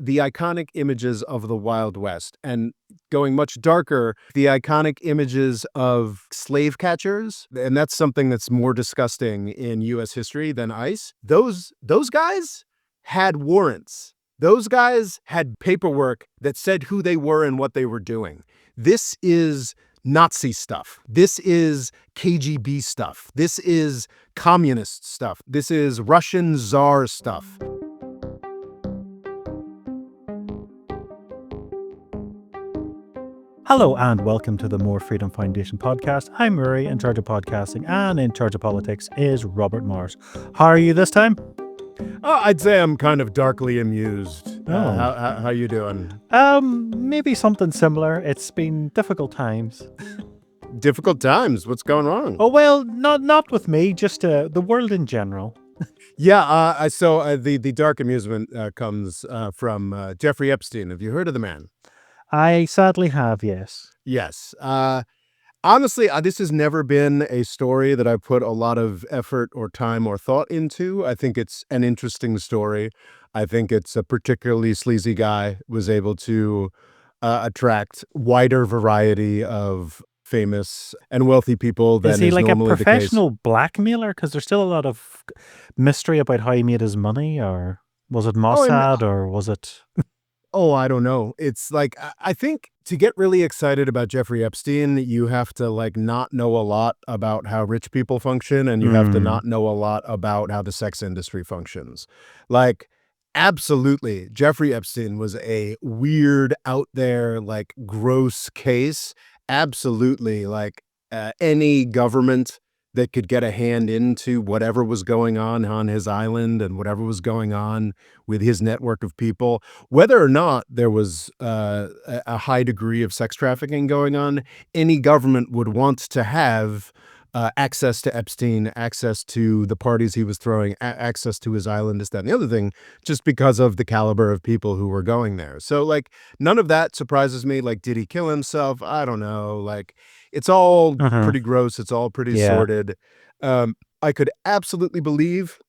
the iconic images of the Wild West, and going much darker, the iconic images of slave catchers, and that's something that's more disgusting in U.S. history than ICE. Those guys had warrants. Those guys had paperwork that said who they were and what they were doing. This is Nazi stuff. This is KGB stuff. This is communist stuff. This is Russian Tsar stuff. Hello and welcome to the More Freedom Foundation podcast. I'm Murray, in charge of podcasting, and in charge of politics is Robert Morris. How are you this time? I'd say I'm kind of darkly amused. How you doing? Maybe something similar. It's been difficult times. Difficult times? What's going wrong? Oh, well, not with me, just the world in general. Yeah, so the dark amusement comes from Jeffrey Epstein. Have you heard of the man? I sadly have, yes. Yes. Honestly, this has never been a story that I put a lot of effort or time or thought into. I think it's an interesting story. I think it's a particularly sleazy guy, was able to attract wider variety of famous and wealthy people than Is he like a normally the case. professional blackmailer? Because there's still a lot of mystery about how he made his money, or was it Mossad, or was it... Oh, I don't know. It's like, I think to get really excited about Jeffrey Epstein, you have to like not know a lot about how rich people function, and you have to not know a lot about how the sex industry functions. Like, absolutely, Jeffrey Epstein was a weird, out there, like gross case. Absolutely, like any government that could get a hand into whatever was going on his island and whatever was going on with his network of people, whether or not there was a high degree of sex trafficking going on, any government would want to have access to Epstein, access to the parties he was throwing, access to his island, this, that, and the other thing, just because of the caliber of people who were going there. So, like, none of that surprises me. Like, did he kill himself? I don't know. Like, it's all pretty gross. It's all pretty sordid. I could absolutely believe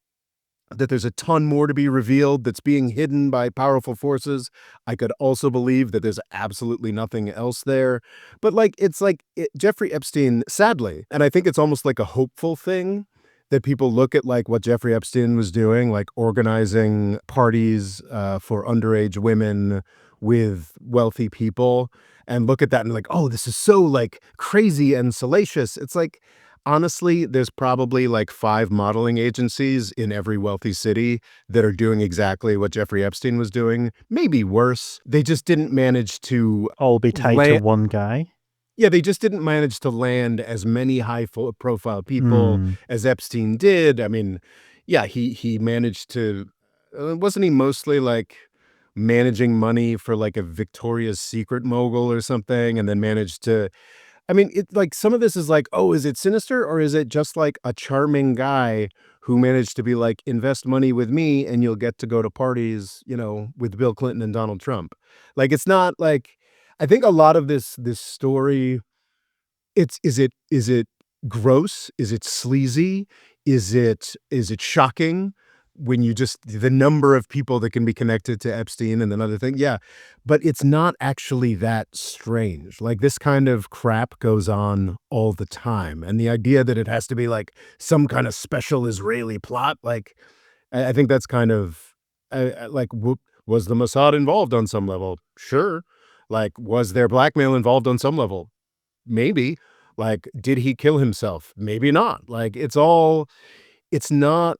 that there's a ton more to be revealed that's being hidden by powerful forces. I could also believe that there's absolutely nothing else there. But like, it's like Jeffrey Epstein, sadly, and I think it's almost like a hopeful thing that people look at like what Jeffrey Epstein was doing, like organizing parties for underage women with wealthy people, and look at that and like, oh, this is so like crazy and salacious. It's like, honestly, there's probably like 5 modeling agencies in every wealthy city that are doing exactly what Jeffrey Epstein was doing, maybe worse. They just didn't manage to all be tied to one guy. Yeah, they just didn't manage to land as many high-profile people as Epstein did. I mean, yeah, he managed to, wasn't he mostly like managing money for like a Victoria's Secret mogul or something, and then managed to, I mean, it like some of this is like, oh, is it sinister, or is it just like a charming guy who managed to be like, invest money with me and you'll get to go to parties, you know, with Bill Clinton and Donald Trump. Like, it's not like, I think a lot of this story, is it gross? Is it sleazy? Is it shocking? When you just, the number of people that can be connected to Epstein and another thing. Yeah. But it's not actually that strange. Like, this kind of crap goes on all the time. And the idea that it has to be like some kind of special Israeli plot, like, I think that's kind of like, was the Mossad involved on some level? Sure. Like, was there blackmail involved on some level? Maybe. Like, did he kill himself? Maybe not. Like, it's not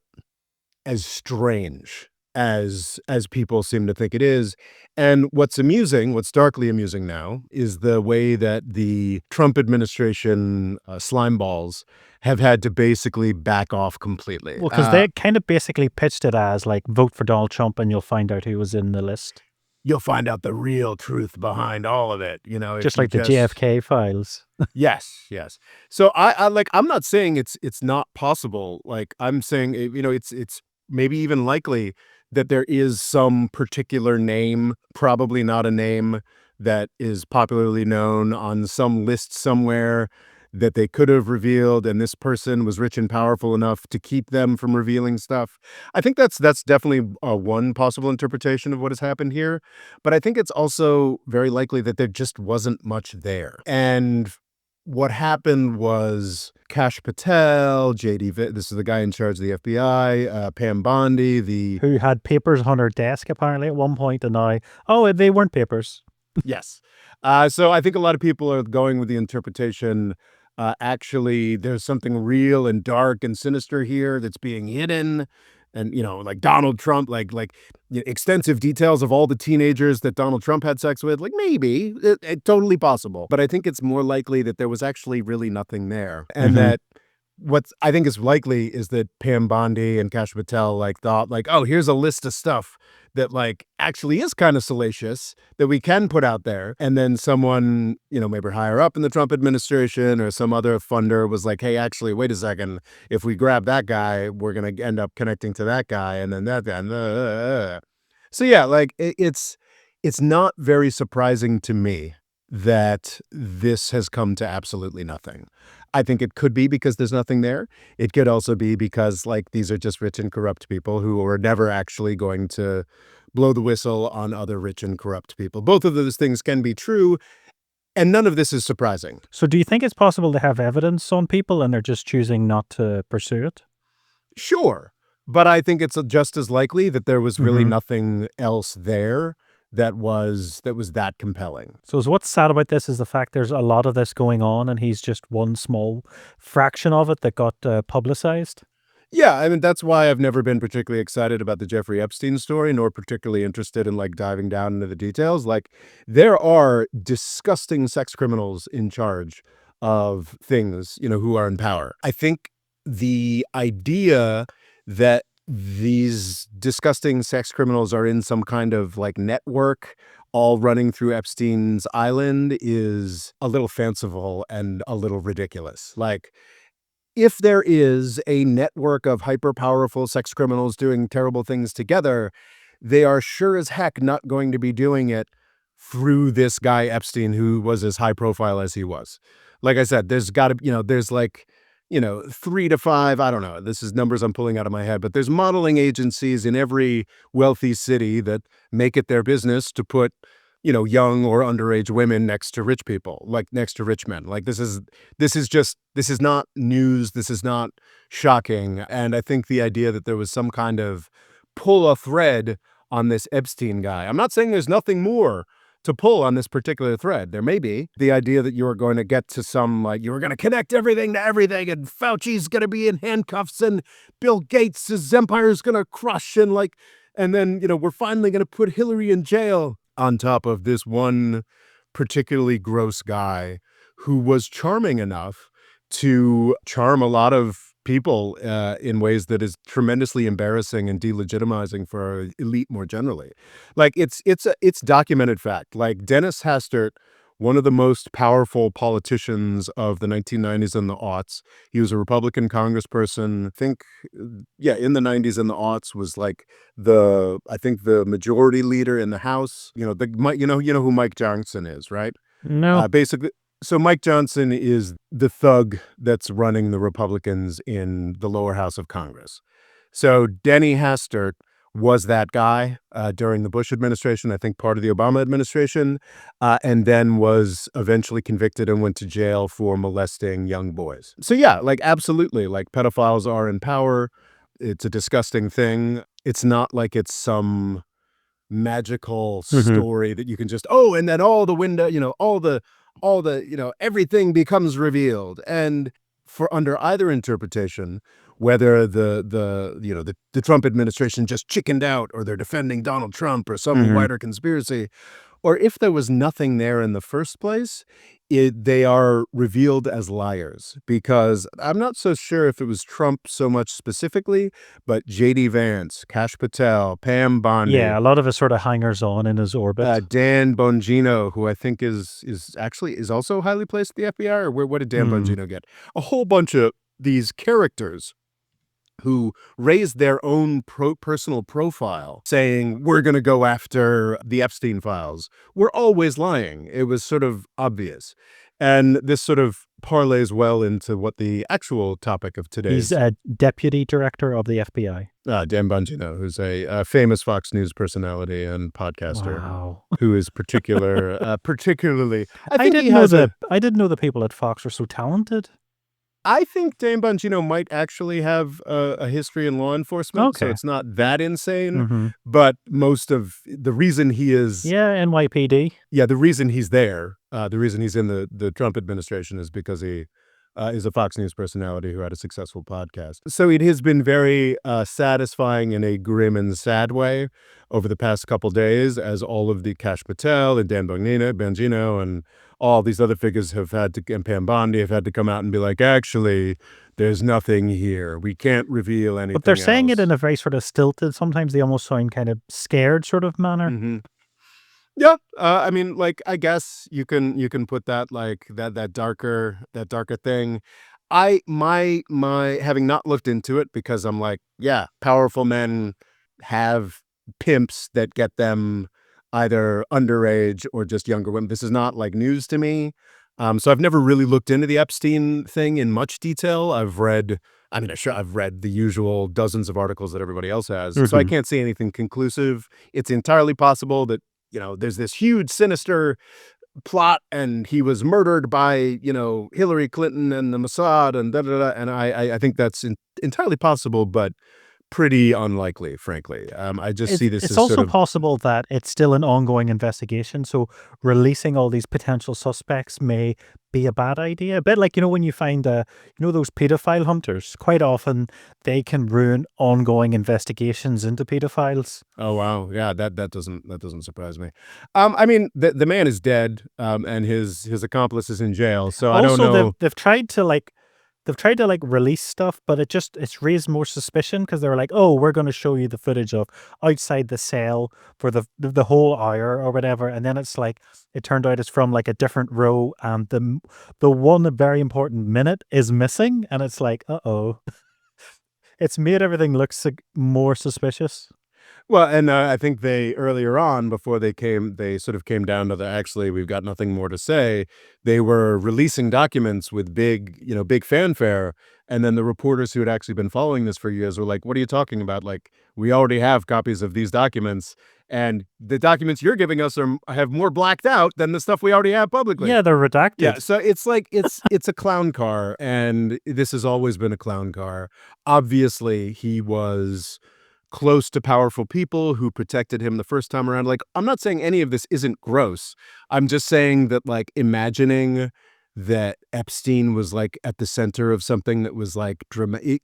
as strange as people seem to think it is. And what's darkly amusing now, is the way that the Trump administration slime balls have had to basically back off completely. Well, because they kind of basically pitched it as like, vote for Donald Trump and you'll find out who was in the list. You'll find out the real truth behind all of it, you know. Just like the JFK files. Yes. So I like, I'm not saying it's not possible. Like, I'm saying, you know, it's maybe even likely that there is some particular name, probably not a name that is popularly known, on some list somewhere that they could have revealed, and this person was rich and powerful enough to keep them from revealing stuff. I think that's definitely one possible interpretation of what has happened here, but I think it's also very likely that there just wasn't much there. And what happened was Kash Patel, this is the guy in charge of the FBI, Pam Bondi, Who had papers on her desk apparently at one point, and now, oh, they weren't papers. Yes. So I think a lot of people are going with the interpretation, actually, there's something real and dark and sinister here that's being hidden. And, like Donald Trump, extensive details of all the teenagers that Donald Trump had sex with, like maybe, totally possible. But I think it's more likely that there was actually really nothing there. And that what I think is likely is that Pam Bondi and Kash Patel thought oh, here's a list of stuff that actually is kind of salacious that we can put out there. And then someone, maybe higher up in the Trump administration or some other funder was like, hey, actually, wait a second. If we grab that guy, we're going to end up connecting to that guy. And then that guy. So yeah, it's not very surprising to me that this has come to absolutely nothing. I think it could be because there's nothing there. It could also be because these are just rich and corrupt people who are never actually going to blow the whistle on other rich and corrupt people. Both of those things can be true, and none of this is surprising. So do you think it's possible to have evidence on people and they're just choosing not to pursue it? Sure, but I think it's just as likely that there was really nothing else there that was that compelling. So what's sad about this is the fact there's a lot of this going on and he's just one small fraction of it that got publicized. Yeah, I mean, that's why I've never been particularly excited about the Jeffrey Epstein story, nor particularly interested in diving down into the details. There are disgusting sex criminals in charge of things, who are in power. I think the idea that these disgusting sex criminals are in some kind of network all running through Epstein's island is a little fanciful and a little ridiculous. If there is a network of hyper-powerful sex criminals doing terrible things together, they are sure as heck not going to be doing it through this guy Epstein, who was as high profile as he was. Like I said, there's got to, there's 3 to 5, I don't know, this is numbers I'm pulling out of my head, but there's modeling agencies in every wealthy city that make it their business to put young or underage women next to rich people, next to rich men. This is not news. This is not shocking. And I think the idea that there was some kind of pull a thread on this Epstein guy. I'm not saying there's nothing more to pull on this particular thread. There may be the idea that you are going to get to some, you were going to connect everything to everything, and Fauci's going to be in handcuffs, and Bill Gates' empire is going to crush, and then, we're finally going to put Hillary in jail, on top of this one particularly gross guy who was charming enough to charm a lot of people in ways that is tremendously embarrassing and delegitimizing for our elite more generally. It's documented fact. Dennis Hastert, one of the most powerful politicians of the 1990s and the aughts. He was a Republican congressperson. I think, in the 90s and the aughts was the majority leader in the House. You know who Mike Johnson is, right? No. Basically, so Mike Johnson is the thug that's running the Republicans in the lower house of Congress. So Denny Hastert was that guy during the Bush administration, I think part of the Obama administration, and then was eventually convicted and went to jail for molesting young boys. So yeah, absolutely, pedophiles are in power. It's a disgusting thing. It's not like it's some magical story that you can just, and then all the window, everything becomes revealed. And for under either interpretation, whether the Trump administration just chickened out, or they're defending Donald Trump, or some wider conspiracy, or if there was nothing there in the first place, they are revealed as liars. Because I'm not so sure if it was Trump so much specifically, but J.D. Vance, Kash Patel, Pam Bondi. Yeah, a lot of his sort of hangers-on in his orbit. Dan Bongino, who I think is also highly placed at the FBI, or what did Dan Bongino get? A whole bunch of these characters who raised their own personal profile saying, we're going to go after the Epstein files, were always lying. It was sort of obvious. And this sort of parlays well into what the actual topic of He's today's a deputy director of the FBI. Dan Bongino, who's a famous Fox News personality and podcaster, Wow. who is particularly. I I think he didn't know has a. the I didn't know the people at Fox were so talented. I think Dan Bongino might actually have a history in law enforcement, so Okay. it's not that insane. Mm-hmm. But most of the reason he is, Yeah, NYPD. yeah, the reason he's there, the reason he's in the Trump administration is because he is a Fox News personality who had a successful podcast. So it has been very satisfying in a grim and sad way over the past couple days, as all of the Kash Patel and Dan Bongino, and all these other figures have had to, and Pam Bondi have had to come out and be like, actually, there's nothing here. We can't reveal anything But they're saying it else. in a very sort of stilted, sometimes they almost sound kind of scared sort of manner. Mm-hmm. Yeah, I mean, like, I guess you can put that like that darker thing. My having not looked into it because I'm like, yeah, powerful men have pimps that get them either underage or just younger women. This is not like news to me. So I've never really looked into the Epstein thing in much detail. I mean, sure, I've read the usual dozens of articles that everybody else has. So I Mm-hmm. can't say anything conclusive. It's entirely possible that there's this huge sinister plot and he was murdered by, Hillary Clinton and the Mossad and da da da. And I think that's entirely possible, but pretty unlikely, frankly. I just see this It's as sort also of, possible that it's still an ongoing investigation, so releasing all these potential suspects may be a bad idea. A bit like, when you find, those pedophile hunters, quite often they can ruin ongoing investigations into pedophiles. oh wow, yeah, that doesn't surprise me. I mean, the man is dead, and his accomplice is in jail, so I don't Also, know. they've tried to release stuff, but it's raised more suspicion because they were like, "Oh, we're going to show you the footage of outside the cell for the whole hour or whatever," and then it's like it turned out it's from like a different row, and the one very important minute is missing, and it's like, oh, it's made everything look more suspicious. Well, and I think they earlier on, before they sort of came down to the actually we've got nothing more to say. They were releasing documents with big fanfare, and then the reporters who had actually been following this for years were like, "What are you talking about? Like, we already have copies of these documents, and the documents you're giving us have more blacked out than the stuff we already have publicly." Yeah, they're Yeah, redacted. so it's like it's a clown car, and this has always been a clown car. Obviously, he was close to powerful people who protected him the first time around. Like, I'm not saying any of this isn't gross. I'm just saying that, like, imagining that Epstein was like at the center of something that was like dramatic.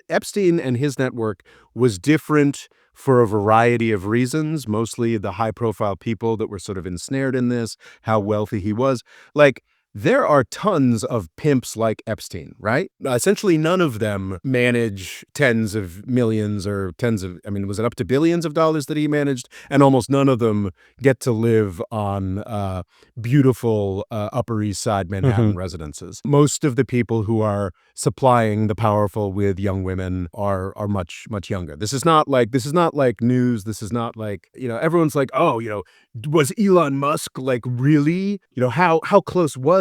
Epstein and his network was different for a variety of reasons, mostly the high profile people that were sort of ensnared in this, how wealthy he was. Like, there are tons of pimps like Epstein, right? Essentially, none of them manage tens of millions or I mean, was it up to billions of dollars that he managed? And almost none of them get to live on beautiful Upper East Side Hmm. Manhattan residences. Most of the people who are supplying the powerful with young women are much, much younger. This is not like news. This is not like, everyone's like, oh, was Elon Musk like really, how close was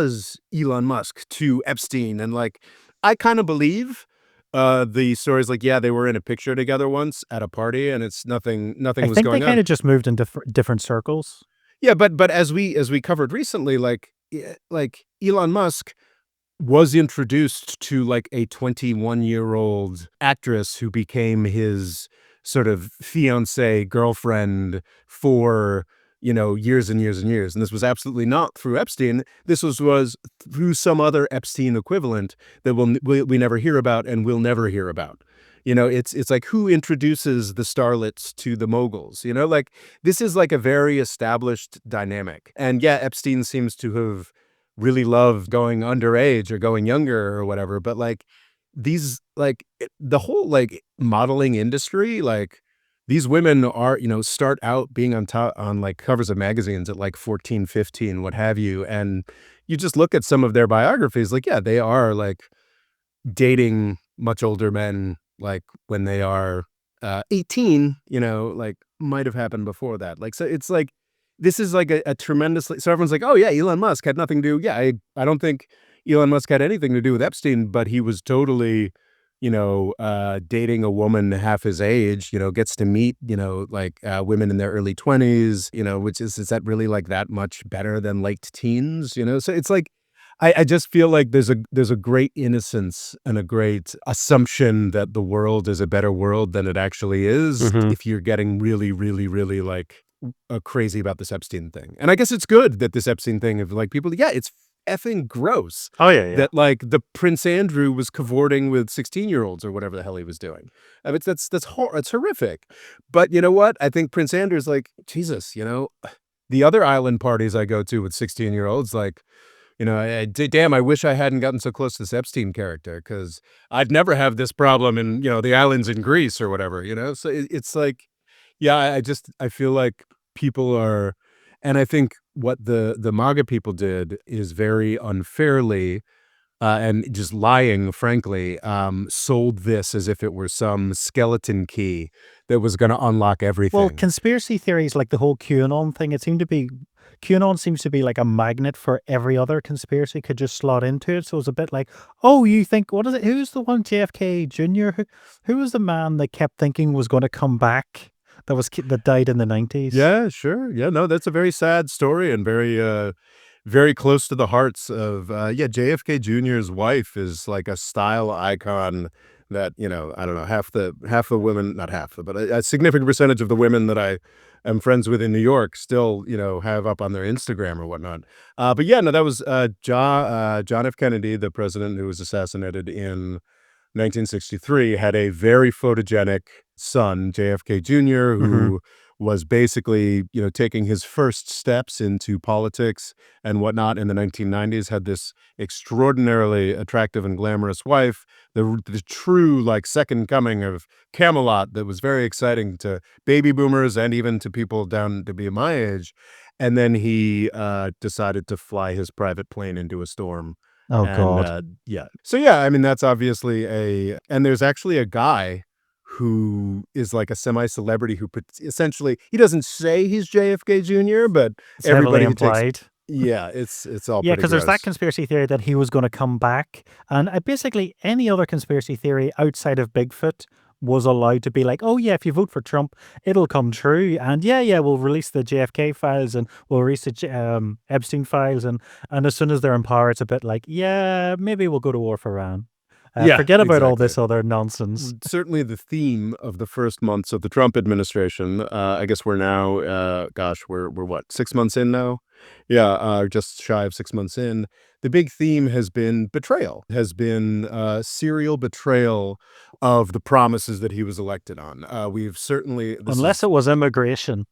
Elon Musk to Epstein? And like, I kind of believe the stories like, yeah, they were in a picture together once at a party and it's nothing I was think they going on. kind of just moved in different circles. Yeah, but as we covered recently, like, like Elon Musk was introduced to like a 21-year-old actress who became his sort of fiance girlfriend for, years and years and years. And this was absolutely not through Epstein. This was through some other Epstein equivalent that we never hear about and we'll never hear about. It's like, who introduces the starlets to the moguls? Like, this is like a very established dynamic. And yeah, Epstein seems to have really loved going underage or going younger or whatever. But like, the whole like modeling industry, like, these women are, start out being on top on like covers of magazines at like 14, 15, what have you. And you just look at some of their biographies, like, yeah, they are like dating much older men, like when they are 18, like might have happened before that. Like, so it's like, this is like a tremendously, so everyone's like, oh yeah, Elon Musk had nothing to do. Yeah, I don't think Elon Musk had anything to do with Epstein, but he was totally, dating a woman half his age, gets to meet, like women in their early 20s, which is that really like that much better than late teens, So it's like, I just feel like there's a great innocence and a great assumption that the world is a better world than it actually is Hmm. if you're getting really, really, really like crazy about this Epstein thing. And I guess it's good that this Epstein thing of like people, yeah, it's effing gross Oh yeah, yeah. that like the Prince Andrew was cavorting with 16-year-olds or whatever the hell he was doing. I mean, it's horrific. But you know what? I think Prince Andrew's like, Jesus, the other island parties I go to with 16-year-olds, like, damn, I wish I hadn't gotten so close to this Epstein character because I'd never have this problem in, the islands in Greece or whatever, So it's like, yeah, I feel like people are, and I think what the MAGA people did is very unfairly, and just lying, frankly, sold this as if it were some skeleton key that was gonna unlock Well, everything. conspiracy theories like the whole QAnon thing, QAnon seems to be like a magnet for every other conspiracy could just slot into it. So it's a bit like, oh, you think what is it? Who's the one JFK Jr.? Who was the man that kept thinking was going to come back? That died in the 90s. Yeah, sure. Yeah, no, that's a very sad story and very close to the hearts of, yeah, JFK Jr.'s wife is like a style icon that, I don't know, half the women, not half, but a significant percentage of the women that I am friends with in New York still, have up on their Instagram or whatnot. But yeah, no, that was, John F. Kennedy, the president who was assassinated in 1963, had a very photogenic son, JFK Jr., Hmm. who was basically, taking his first steps into politics and whatnot in the 1990s, had this extraordinarily attractive and glamorous wife, the true, like, second coming of Camelot that was very exciting to baby boomers and even to people down to be my age. And then he decided to fly his private plane into a storm Oh and, God. yeah. So, yeah, I mean, that's obviously and there's actually a guy who is like a semi-celebrity who essentially he doesn't say he's JFK Jr., but It's heavily everybody takes implied. yeah, it's all Yeah, pretty because there's that gross. conspiracy theory that he was going to come back, and basically any other conspiracy theory outside of Bigfoot was allowed to be like, oh yeah, if you vote for Trump, it'll come true, and yeah, yeah, we'll release the JFK files and we'll release the Epstein files, and as soon as they're in power, it's a bit like, yeah, maybe we'll go to war for Iran. Yeah, Forget about all exactly. this other nonsense. Certainly the theme of the first months of the Trump administration, I guess we're now, gosh, we're what, 6 months in now? Yeah, just shy of 6 months in. The big theme has been betrayal, has been serial betrayal of the promises that he was elected on. We've certainly, this Unless is, it was immigration,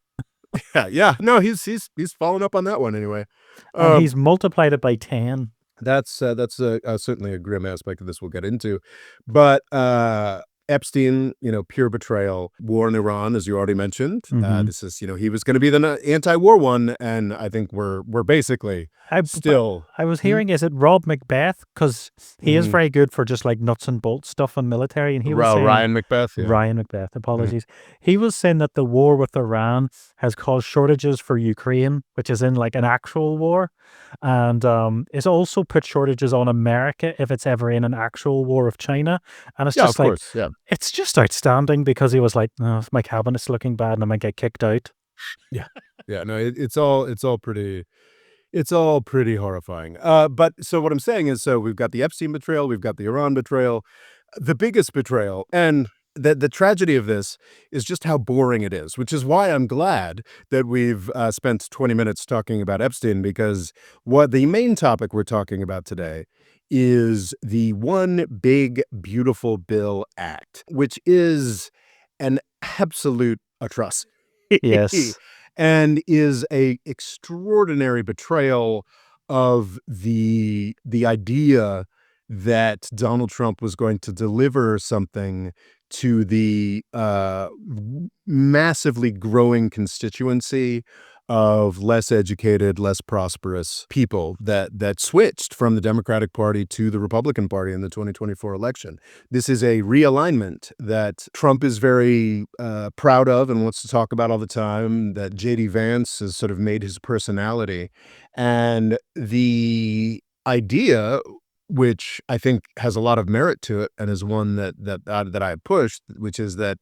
yeah, yeah, no, he's following up on that one anyway. and Um, he's multiplied it by 10. that's certainly a grim aspect of this we'll get into. But, Epstein, pure betrayal, war in Iran, as you already mentioned. Hmm. This is, he was gonna be the anti-war one, and I think we're basically But still. I was Hmm? hearing, is it Rob Macbeth? Because he is Mhm. very good for just like nuts and bolts stuff on military. And he was saying, Ryan Macbeth, yeah. Ryan Macbeth, Mhm. apologies. He was saying that the war with Iran has caused shortages for Ukraine, which is in like an actual war. And it's also put shortages on America if it's ever in an actual war with China. And it's Yeah, of just like, course, yeah. it's just outstanding because he was like, oh, my cabinet's looking bad and I might get kicked out. Yeah. Yeah, no, it's all pretty horrifying. But so what I'm saying is, so we've got the Epstein betrayal, we've got the Iran betrayal. The biggest betrayal, and the tragedy of this is just how boring it is, which is why I'm glad that we've spent 20 minutes talking about Epstein, because what the main topic we're talking about today is the One Big Beautiful Bill Act, which is an absolute atrocity Yes. and is a extraordinary betrayal of the idea that Donald Trump was going to deliver something to the massively growing constituency of less educated, less prosperous people that switched from the Democratic Party to the Republican Party in the 2024 election. This is a realignment that Trump is very proud of and wants to talk about all the time, that J.D. Vance has sort of made his personality. And the idea, which I think has a lot of merit to it and is one that I have pushed, which is that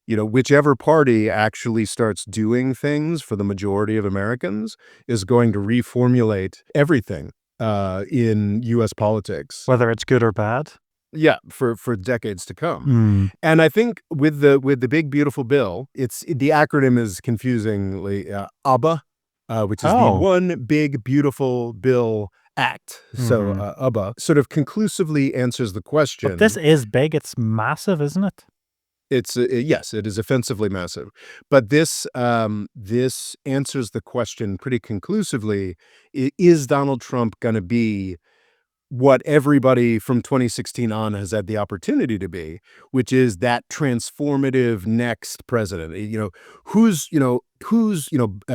whichever party actually starts doing things for the majority of Americans is going to reformulate everything in U.S. politics. Whether it's good or bad. Yeah, for decades to come. And I think with the big beautiful bill, the acronym is confusingly OBBA, which is the Oh. One Big Beautiful Bill Act. So OBBA sort of conclusively answers the question. But this is big. It's massive, isn't it? It's yes, it is offensively massive, but this answers the question pretty conclusively. Is Donald Trump going to be what everybody from 2016 on has had the opportunity to be, which is that transformative next president?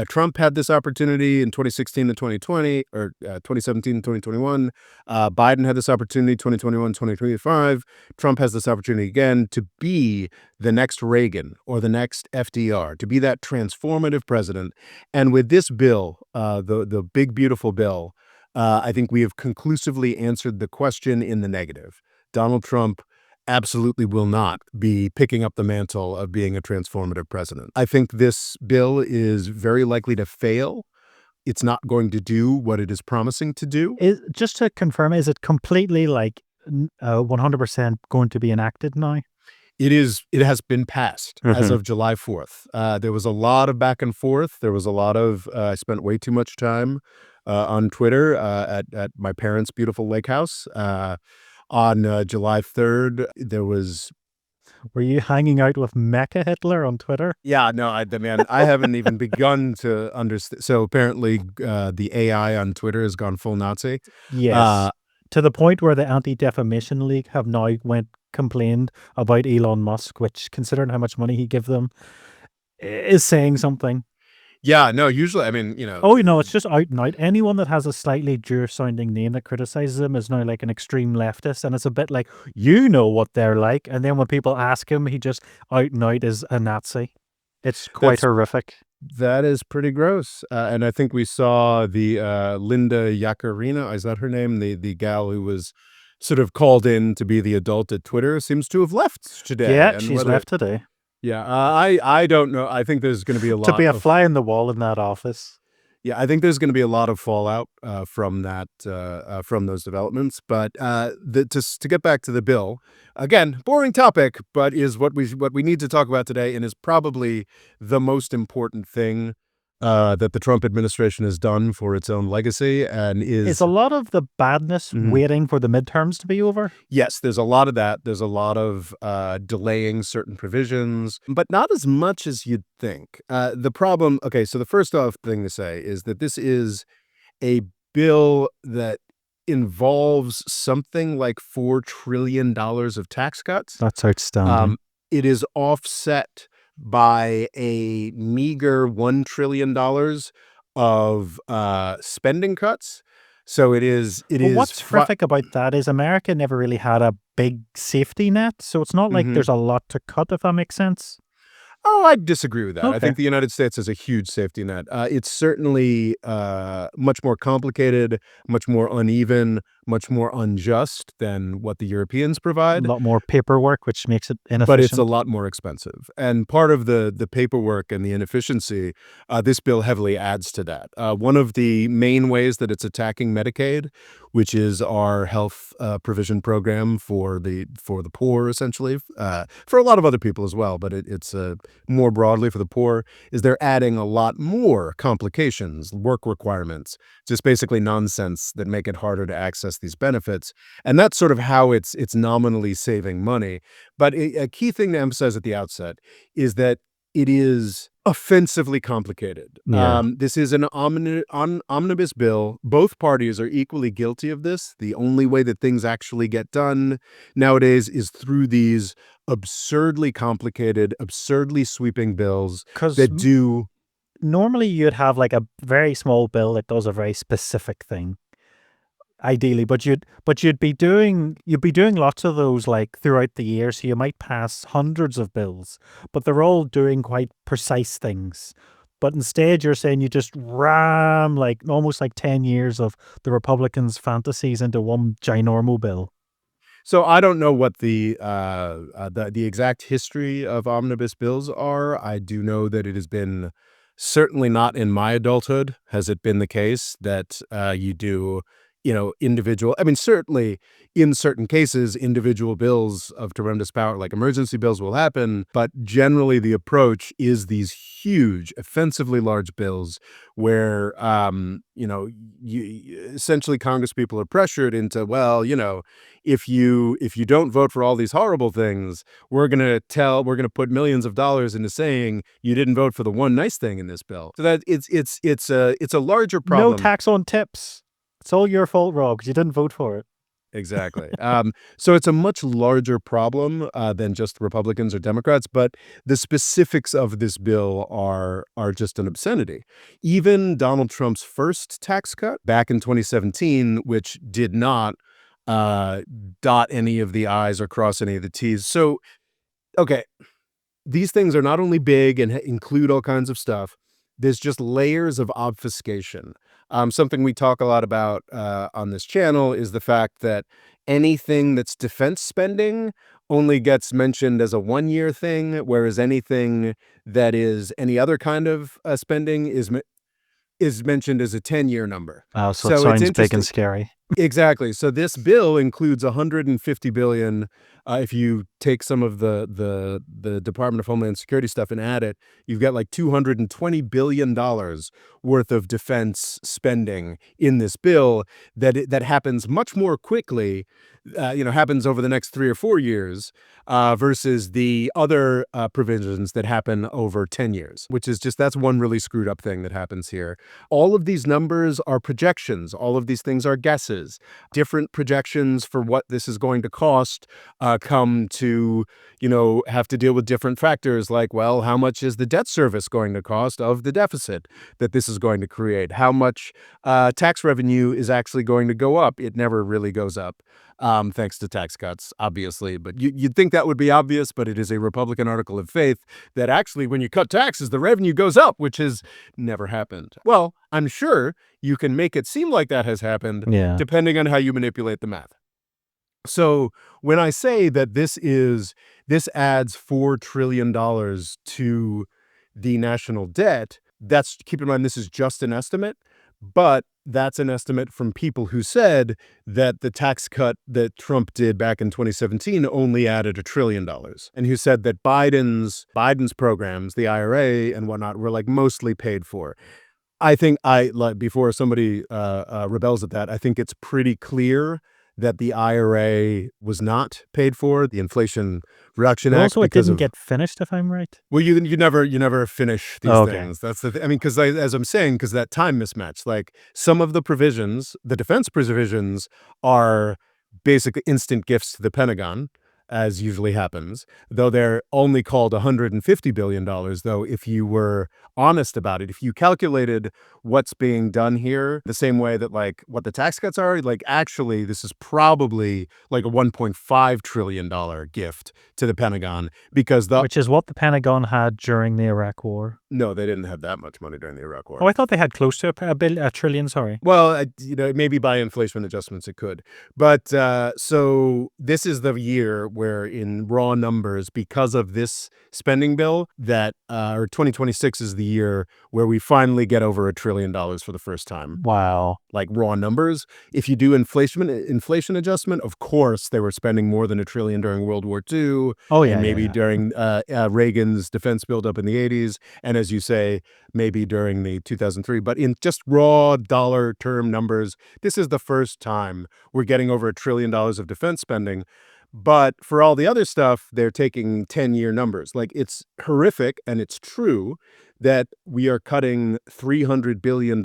Trump had this opportunity in 2016 to 2020, or 2017 to 2021. Biden had this opportunity 2021, 2025. Trump has this opportunity again to be the next Reagan or the next FDR, to be that transformative president. And with this bill, the big beautiful bill, I think we have conclusively answered the question in the negative. Donald Trump absolutely will not be picking up the mantle of being a transformative president. I think this bill is very likely to fail. It's not going to do what it is promising to do. Just to confirm, is it completely 100% going to be enacted now? It has been passed as of July 4th. There was a lot of back and forth. There was a lot of, I spent way too much time on Twitter at my parents' beautiful lake house. On July 3rd, there was... Were you hanging out with Mecha Hitler on Twitter? Yeah, no, I haven't even begun to understand. So apparently the AI on Twitter has gone full Nazi. Yes. To the point where the Anti-Defamation League have now complained about Elon Musk, which, considering how much money he gives them, is saying something. Yeah, no, usually, Oh, it's just out and out. Anyone that has a slightly Jewish-sounding name that criticizes him is now like an extreme leftist, and it's a bit like, you know what they're like, and then when people ask him, he just out and out is a Nazi. It's quite horrific. That is pretty gross. And I think we saw the Linda Yaccarino, is that her name? The gal who was sort of called in to be the adult at Twitter seems to have left today. Yeah, she's left today. Yeah, I don't know. I think there's going to be a lot to be a fly in the wall in that office. Yeah, I think there's going to be a lot of fallout from that, from those developments. But to get back to the bill, again, boring topic, but is what we need to talk about today, and is probably the most important thing that the Trump administration has done for its own legacy, and is a lot of the badness waiting for the midterms to be over. Yes, there's a lot of that. There's a lot of delaying certain provisions, but not as much as you'd think. The problem, okay, so the first off thing to say is that this is a bill that involves something like $4 trillion of tax cuts. That's outstanding. It is offset by a meager $1 trillion of spending cuts. So it is. What's horrific about that is America never really had a big safety net, so it's not like there's a lot to cut, if that makes sense. Oh, I disagree with that. Okay. I think the United States has a huge safety net. It's certainly much more complicated, much more uneven, much more unjust than what the Europeans provide. A lot more paperwork, which makes it inefficient. But it's a lot more expensive. And part of the paperwork and the inefficiency, this bill heavily adds to that. One of the main ways that it's attacking Medicaid, which is our health provision program for the poor, essentially, for a lot of other people as well, but it's more broadly for the poor, is they're adding a lot more complications, work requirements, just basically nonsense that make it harder to access these benefits. And that's sort of how it's nominally saving money. But a key thing to emphasize at the outset is that it is offensively complicated. Yeah. This is an omnibus bill. Both parties are equally guilty of this. The only way that things actually get done nowadays is through these absurdly complicated, absurdly sweeping bills that do... normally you'd have like a very small bill that does a very specific thing, ideally, but you'd be doing lots of those like throughout the year, so you might pass hundreds of bills, but they're all doing quite precise things. But instead, you're saying you just ram like almost like 10 years of the Republicans' fantasies into one ginormo bill. So I don't know what the exact history of omnibus bills are. I do know that it has been certainly not in my adulthood has it been the case that you do, individual. I mean, certainly in certain cases, individual bills of tremendous power, like emergency bills, will happen. But generally, the approach is these huge, offensively large bills where, essentially Congress people are pressured into, well, if you don't vote for all these horrible things, we're gonna put millions of dollars into saying you didn't vote for the one nice thing in this bill. So that it's a larger No problem. tax on tips. It's all your fault, Rob, because you didn't vote for it. Exactly. So it's a much larger problem than just Republicans or Democrats, but the specifics of this bill are just an obscenity. Even Donald Trump's first tax cut back in 2017, which did not uh, dot any of the I's or cross any of the T's. So, okay, these things are not only big and include all kinds of stuff, there's just layers of obfuscation. Something we talk a lot about on this channel is the fact that anything that's defense spending only gets mentioned as a 1 year thing, whereas anything that is any other kind of spending is mentioned as a 10-year number. Oh, so it So it's sounds big and interesting. scary. Exactly. So this bill includes 150 billion. If you take some of the Department of Homeland Security stuff and add it, you've got like $220 billion worth of defense spending in this bill that happens much more quickly. Happens over the next 3 or 4 years versus the other provisions that happen over 10 years, which is just that's one really screwed up thing that happens here. All of these numbers are projections. All of these things are guesses. Different projections for what this is going to cost come to, have to deal with different factors like, well, how much is the debt service going to cost of the deficit that this is going to create? How much tax revenue is actually going to go up? It never really goes up, thanks to tax cuts, obviously. But you'd think that would be obvious, but it is a Republican article of faith that actually when you cut taxes, the revenue goes up, which has never happened. Well, I'm sure you can make it seem like that has happened Yeah. depending on how you manipulate the math. So when I say that this adds $4 trillion to the national debt, that's keep in mind this is just an estimate, but that's an estimate from people who said that the tax cut that Trump did back in 2017 only added $1 trillion, and who said that Biden's programs, the IRA and whatnot, were like mostly paid for. I think I like before somebody rebels at that. I think it's pretty clear that the IRA was not paid for, the Inflation Reduction But Act, also, it because didn't of get finished, if I'm right. well, you never finish these Oh, okay. things. That's the I mean, because as I'm saying, because that time mismatch, like some of the provisions, the defense provisions, are basically instant gifts to the Pentagon, as usually happens. Though they're only called $150 billion. Though, if you were honest about it, if you calculated what's being done here the same way that like what the tax cuts are, like actually this is probably like a $1.5 trillion gift to the Pentagon because the Which is what the Pentagon had during the Iraq War. no, they didn't have that much money during the Iraq Oh, War. I thought they had close to a trillion. Sorry. Well, maybe by inflation adjustments it could. But so this is the year where in raw numbers, because of this spending bill, that or 2026 is the year where we finally get over $1 trillion for the first time. Wow. Like raw numbers. If you do inflation adjustment, of course they were spending more than $1 trillion during World War II Oh and yeah, yeah, maybe yeah. during Reagan's defense buildup in the 80s. And as you say, maybe during the 2003. But in just raw dollar term numbers, this is the first time we're getting over $1 trillion of defense spending. But for all the other stuff, they're taking 10-year numbers. Like it's horrific and it's true that we are cutting $300 billion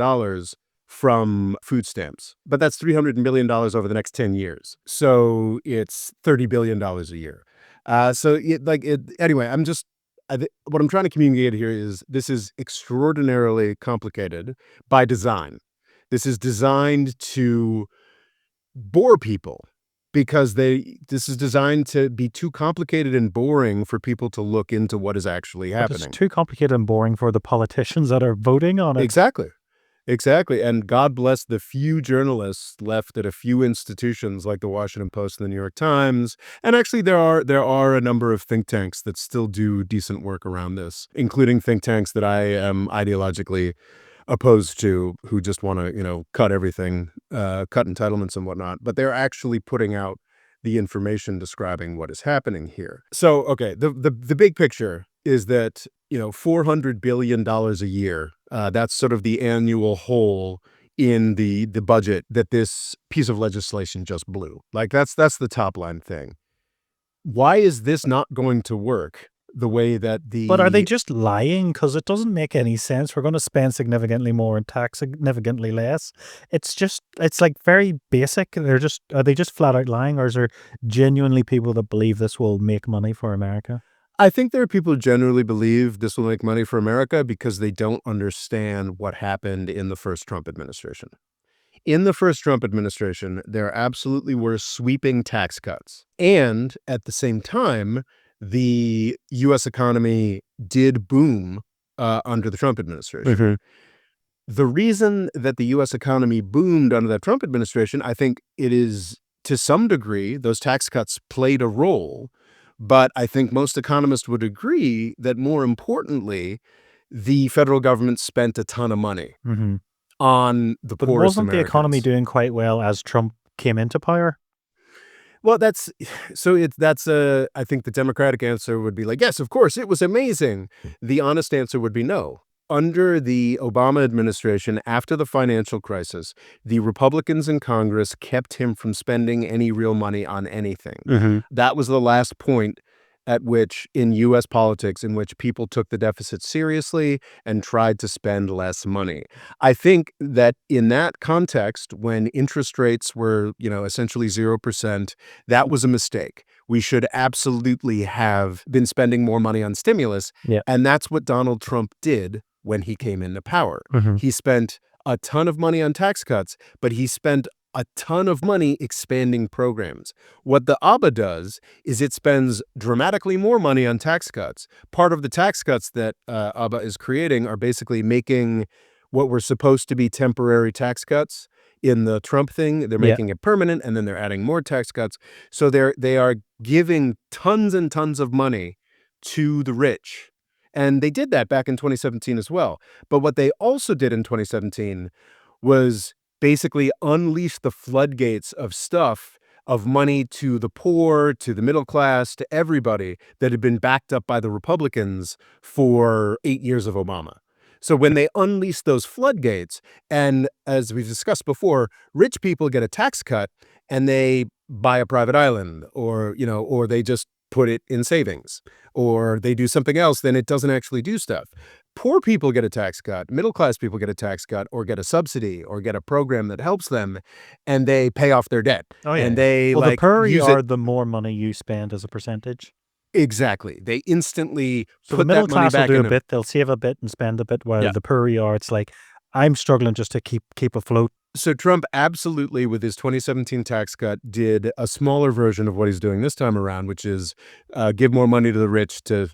from food stamps, but that's $300 million over the next 10 years. So it's $30 billion a year. Anyway, what I'm trying to communicate here is this is extraordinarily complicated by design. This is designed to bore people because this is designed to be too complicated and boring for people to look into what is actually But it's happening. too complicated and boring for the politicians that are voting on it. Exactly. Exactly, and God bless the few journalists left at a few institutions like the Washington Post and the New York Times, and actually there are a number of think tanks that still do decent work around this, including think tanks that I am ideologically opposed to, who just wanna, cut everything, cut entitlements and whatnot, but they're actually putting out the information describing what is happening here. So, okay, the big picture is that, $400 billion a year, that's sort of the annual hole in the budget that this piece of legislation just blew. Like, that's the top line thing. Why is this not going to work the way that But are they the just lying? Because it doesn't make any sense. We're going to spend significantly more and tax significantly less. It's like very basic. Are they just flat out lying, or is there genuinely people that believe this will make money for America? I think there are people who generally believe this will make money for America because they don't understand what happened in the first Trump administration. In the first Trump administration, there absolutely were sweeping tax cuts. And at the same time, the U.S. economy did boom under the Trump administration. Mhm. The reason that the U.S. economy boomed under that Trump administration, I think it is to some degree, those tax cuts played a role. But I think most economists would agree that more importantly, the federal government spent a ton of money Mhm. on the But poorest wasn't the economy Americans. doing quite well as Trump came into power? Well, I think the Democratic answer would be like, yes, of course, it was amazing. The honest answer would be no. Under the Obama administration, after the financial crisis, the Republicans in Congress kept him from spending any real money on anything. Mhm. That was the last point at which, in U.S. politics, in which people took the deficit seriously and tried to spend less money. I think that in that context, when interest rates were, essentially 0%, that was a mistake. We should absolutely have been spending more money on stimulus. Yeah. And that's what Donald Trump did when he came into power. Mhm. He spent a ton of money on tax cuts, but he spent a ton of money expanding programs. What the OBBA does is it spends dramatically more money on tax cuts. Part of the tax cuts that OBBA is creating are basically making what were supposed to be temporary tax cuts in the Trump thing. They're Yeah. making it permanent, and then they're adding more tax cuts. So they are giving tons and tons of money to the rich. And they did that back in 2017 as well. But what they also did in 2017 was basically unleash the floodgates of stuff, of money to the poor, to the middle class, to everybody that had been backed up by the Republicans for 8 years of Obama. So when they unleash those floodgates, and as we've discussed before, rich people get a tax cut and they buy a private island, or they just put it in savings, or they do something else, then it doesn't actually do stuff. Poor people get a tax cut, middle class people get a tax cut, or get a subsidy, or get a program that helps them, and they pay off their debt, Oh, and yeah. they Well, the poorer you use it. are, the more money you spend as a percentage. Exactly. They instantly So the put middle that money class will back do a in. bit, they'll save a bit and spend a bit, while Yeah. the poorer you are, it's like, I'm struggling just to keep afloat. So Trump absolutely, with his 2017 tax cut, did a smaller version of what he's doing this time around, which is give more money to the rich to,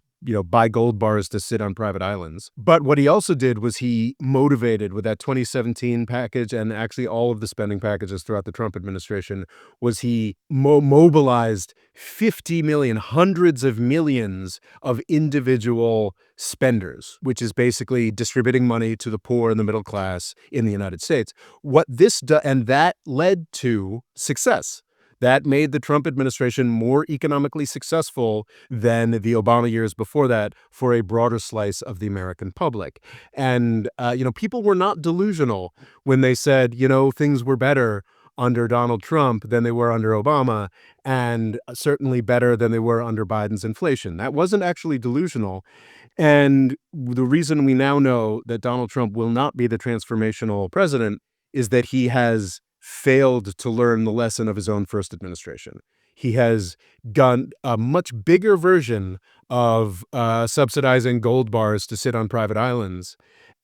buy gold bars to sit on private islands. But what he also did was he motivated with that 2017 package, and actually all of the spending packages throughout the Trump administration, was he mobilized 50 million, hundreds of millions of individual spenders, which is basically distributing money to the poor and the middle class in the United States. And that led to success. That made the Trump administration more economically successful than the Obama years before that for a broader slice of the American public. And, people were not delusional when they said, things were better under Donald Trump than they were under Obama, and certainly better than they were under Biden's inflation. That wasn't actually delusional. And the reason we now know that Donald Trump will not be the transformational president is that he has failed to learn the lesson of his own first administration. he has done a much bigger version of subsidizing gold bars to sit on private islands.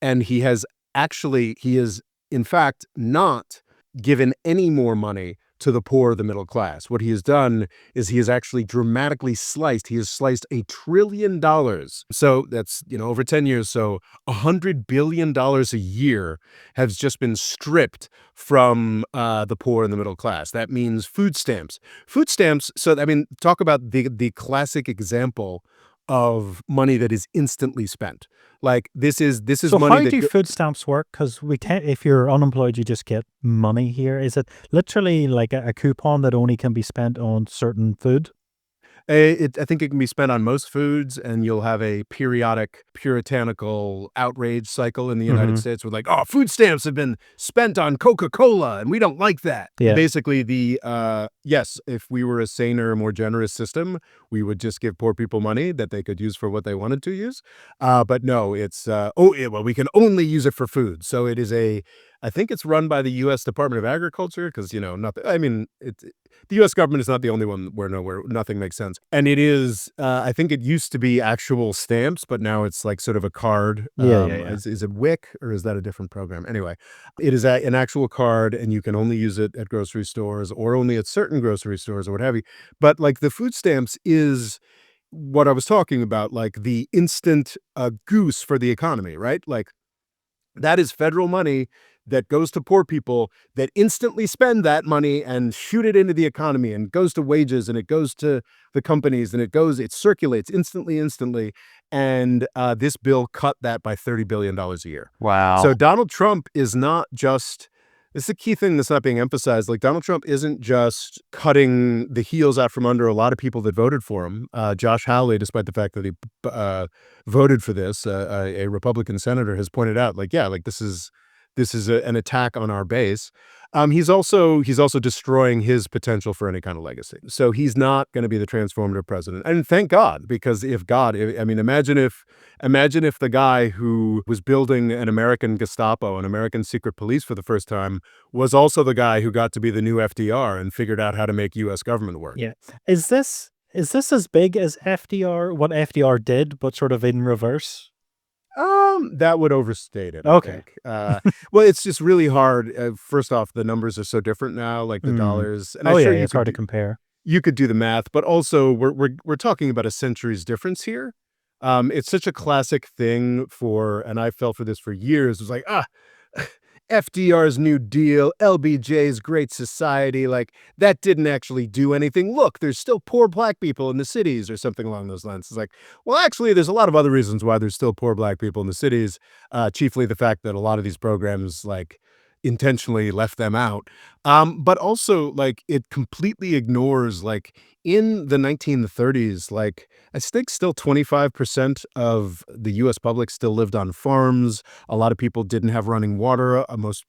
And he is, in fact, not given any more money to the poor or the middle class. What he has done is he has actually dramatically he has sliced $1 trillion. So that's, over 10 years. So $100 billion a year has just been stripped from the poor and the middle class. That means food stamps. Food stamps. So, I mean, talk about the classic example of money that is instantly spent. Like this is So money how that do food stamps work? Because if you're unemployed, you just get money here. Is it literally like a coupon that only can be spent on certain food? I think it can be spent on most foods, and you'll have a periodic puritanical outrage cycle in the United Hmm. States with like, oh, food stamps have been spent on Coca-Cola, and we don't like that. Yeah. Basically, yes, if we were a saner, more generous system, we would just give poor people money that they could use for what they wanted to use. But no, it's well, we can only use it for food. So it is I think it's run by the U.S. Department of Agriculture because nothing. I mean, the U.S. government is not the only one where nothing makes sense. And it is, I think it used to be actual stamps, but now it's like sort of a card. Yeah, yeah, yeah. Is it WIC or is that a different program? Anyway, it is an actual card, and you can only use it at grocery stores or only at certain grocery stores or what have you. But like the food stamps is what I was talking about, like the instant goose for the economy, right? Like that is federal money that goes to poor people that instantly spend that money and shoot it into the economy and goes to wages and it goes to the companies and it circulates instantly. And this bill cut that by $30 billion a year. So Wow. Donald Trump is not just. This is a key thing that's not being emphasized. Like Donald Trump isn't just cutting the heels out from under a lot of people that voted for him. Josh Hawley, despite the fact that he voted for this, a Republican senator has pointed out, like, yeah, like this is an attack on our base. He's also destroying his potential for any kind of legacy. So he's not going to be the transformative president. And thank God, because I mean, imagine if the guy who was building an American Gestapo, an American secret police for the first time, was also the guy who got to be the new FDR and figured out how to make U.S. government work. Yeah. Is this as big as FDR, what FDR did, but sort of in reverse? That would overstate it, I Okay. think. Well, it's just really hard. First off, the numbers are so different now, like the Mm. dollars, and I'm Oh yeah, sure yeah, it's hard to compare. you could do the math, but also we're talking about a century's difference here. It's such a classic thing and I fell for this for years. It was like, FDR's New Deal, LBJ's Great Society, like that didn't actually do anything. Look, there's still poor black people in the cities or something along those lines. It's like, well, actually, there's a lot of other reasons why there's still poor black people in the cities. Chiefly the fact that a lot of these programs like intentionally left them out. But also like it completely ignores like in the 1930s, like I think still 25% of the US public still lived on farms. A lot of people didn't have running water,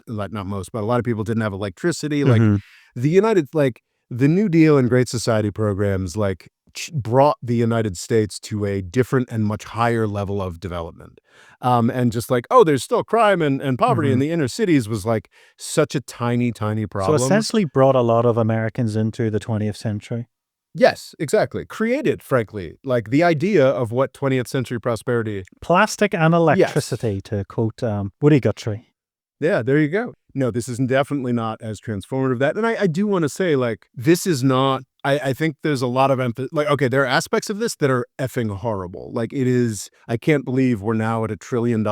like not most, but a lot of people didn't have electricity. Like Hmm. the New Deal and Great Society programs, like brought the United States to a different and much higher level of development. And just like, oh, there's still crime and poverty in Hmm. the inner cities was like such a tiny So problem. essentially brought a lot of Americans into the 20th century. Yes, exactly. Created, frankly, like the idea of what 20th century prosperity. Plastic and Yes. electricity, to quote Woody Guthrie. Yeah, there you go. No, this is definitely not as transformative that. And I do want to say, like, this is not, I think there's a lot of emphasis. Like, okay, there are aspects of this that are effing horrible. Like, I can't believe we're now at $1 trillion,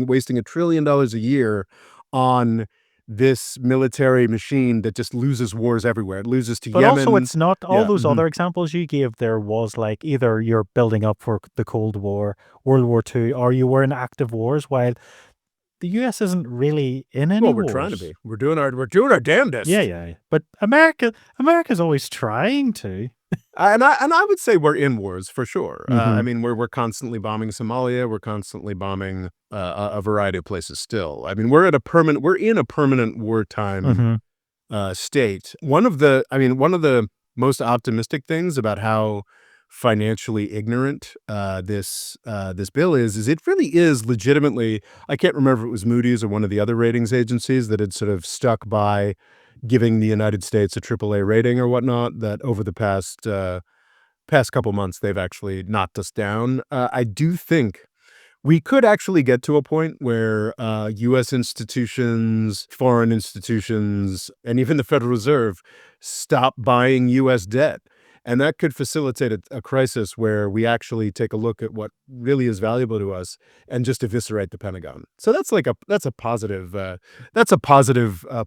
wasting $1 trillion a year on this military machine that just loses wars everywhere. It loses to But also, Yemen. it's not all Yeah. those other examples you gave. There was like either you're building up for the Cold War, World War II, or you were in active wars, while the US isn't really in any Well, we're trying to wars. be. We're doing our Yeah, damnedest. yeah, yeah. But America's always trying to. And I would say we're in wars for sure. I Hmm. mean, we're constantly bombing Somalia. We're constantly bombing a variety of places. Still, I mean, we're in a permanent wartime Hmm. state. One of the most optimistic things about how financially ignorant this bill is it really is legitimately. I can't remember if it was Moody's or one of the other ratings agencies that had sort of stuck by giving the United States a AAA rating or whatnot, that over the past couple months, they've actually knocked us down. I do think we could actually get to a point where U.S. institutions, foreign institutions, and even the Federal Reserve stop buying U.S. debt. And that could facilitate a crisis where we actually take a look at what really is valuable to us and just eviscerate the Pentagon. So that's a positive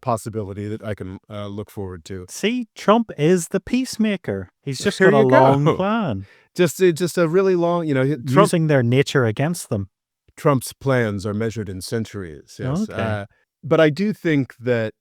possibility that I can look forward to. See, Trump is the peacemaker. He's just There got a you long go. plan, Just a really long, using their nature against them. Trump's plans are measured in centuries. Yes. Okay. But I do think that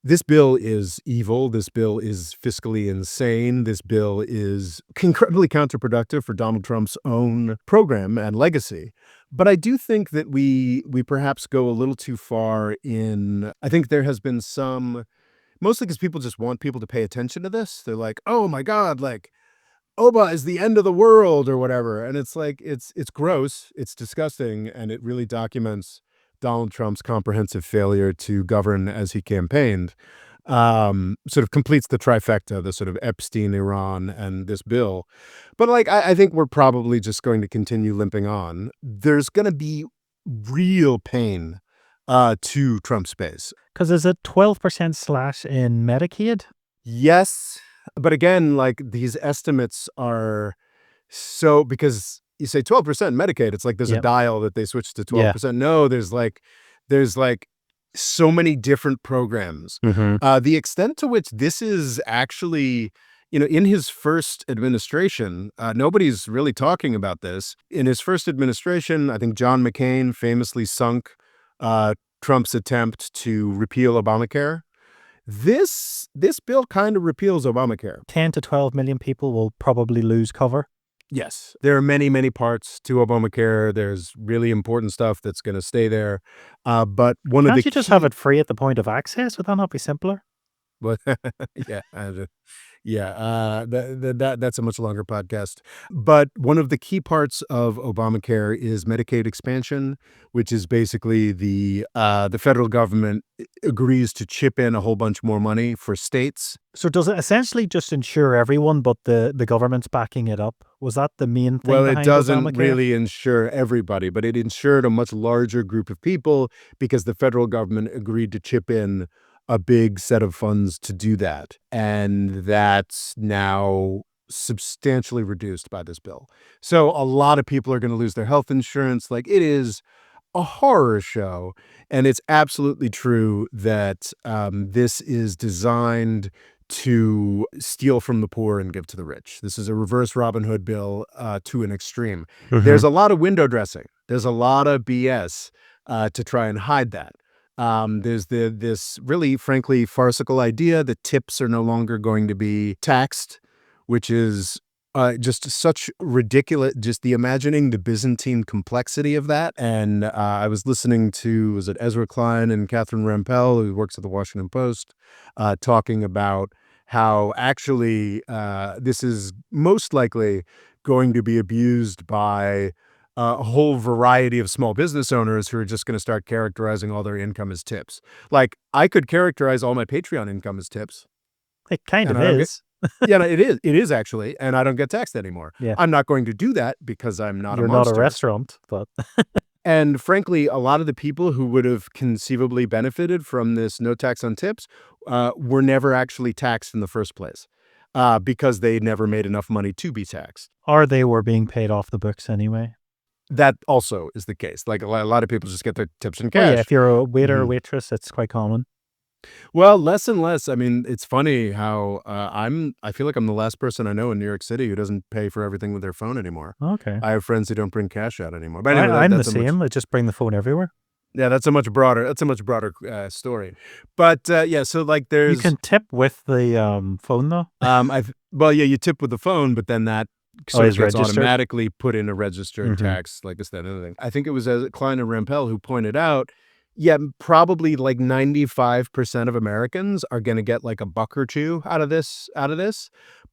this bill is evil. This bill is fiscally insane. This bill is incredibly counterproductive for Donald Trump's own program and legacy. But I do think that we perhaps go a little too far in, I think there has been some, mostly because people just want people to pay attention to this. They're like, oh my God, like, OBBA is the end of the world or whatever. And it's like, it's gross, it's disgusting, and it really documents Donald Trump's comprehensive failure to govern as he campaigned. Sort of completes the trifecta, the sort of Epstein, Iran, and this bill. But like, I think we're probably just going to continue limping on. There's going to be real pain to Trump's base. Because is it 12% slash in Medicaid? Yes, but again, like these estimates are so, because you say 12% Medicaid, it's like there's a Yep. dial that they switch to Yeah. 12%. No, there's like so many different programs. The extent to which this is actually, in his first administration, nobody's really talking about this. In his first administration, I think John McCain famously sunk Trump's attempt to repeal Obamacare. This bill kind of repeals Obamacare. 10 to 12 million people will probably lose cover. Yes, there are many, many parts to Obamacare. There's really important stuff that's going to stay there. But one of Can't the you just have it free at the point of access? Would that not be simpler? But yeah, that's a much longer podcast. But one of the key parts of Obamacare is Medicaid expansion, which is basically the federal government agrees to chip in a whole bunch more money for states. So does it essentially just insure everyone, but the government's backing it up? Was that the main thing Well, it behind doesn't Obamacare? really insure everybody, but it insured a much larger group of people because the federal government agreed to chip in a big set of funds to do that. And that's now substantially reduced by this bill. So a lot of people are going to lose their health insurance. Like, it is a horror show. And it's absolutely true that this is designed to steal from the poor and give to the rich. This is a reverse Robin Hood bill to an extreme. There's a lot of window dressing. There's a lot of BS to try and hide that. There's this really, frankly, farcical idea that tips are no longer going to be taxed, which is just such ridiculous, just imagining the Byzantine complexity of that. And I was listening to, was it Ezra Klein and Catherine Rampell, who works at the Washington Post, talking about how actually this is most likely going to be abused by a whole variety of small business owners who are just going to start characterizing all their income as tips. Like, I could characterize all my Patreon income as tips. It kind And of I don't is. Yeah, no, it is actually, and I don't get taxed anymore. Yeah. I'm not going to do that because I'm not You're a not monster. a restaurant, but And frankly, a lot of the people who would have conceivably benefited from this no tax on tips were never actually taxed in the first place because they never made enough money to be taxed. or they were being paid off the books anyway. That also is the case. Like, a lot of people just get their tips in Oh cash. yeah, if you're a waiter or Mhm. waitress, it's quite common. Well, less and less. I mean, it's funny how I feel like I'm the last person I know in New York City who doesn't pay for everything with their phone anymore. Okay. I have friends who don't bring cash out anymore. But anyway, I'm the that's a same. I just bring the phone everywhere. that's a much broader story. But yeah, so like You there's can tip with the phone though. you tip with the phone, but then that sort of is gets registered? automatically put in a registered Mhm. tax, like this, that, and other thing. I think it was Klein and Rampell who pointed out, yeah, probably like 95% of Americans are going to get like a buck or two out of this.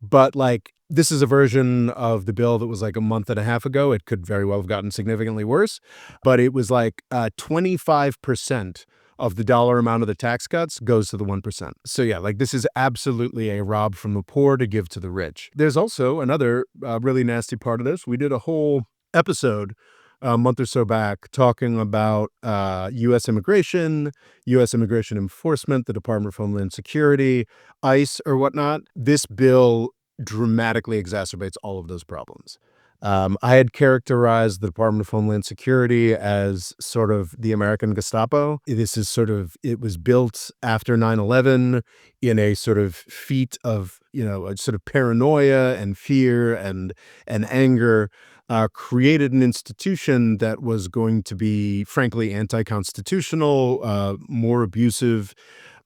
But like, this is a version of the bill that was like a month and a half ago. It could very well have gotten significantly worse, but it was like 25% of the dollar amount of the tax cuts goes to the 1%. So yeah, like this is absolutely a rob from the poor to give to the rich. There's also another really nasty part of this. We did a whole episode a month or so back talking about U.S. immigration, U.S. immigration enforcement, the Department of Homeland Security, ICE, or whatnot. This bill dramatically exacerbates all of those problems. I had characterized the Department of Homeland Security as sort of the American Gestapo. This is sort of, it was built after 9/11 in a sort of feat of, a sort of paranoia and fear and anger. Created an institution that was going to be, frankly, anti-constitutional, more abusive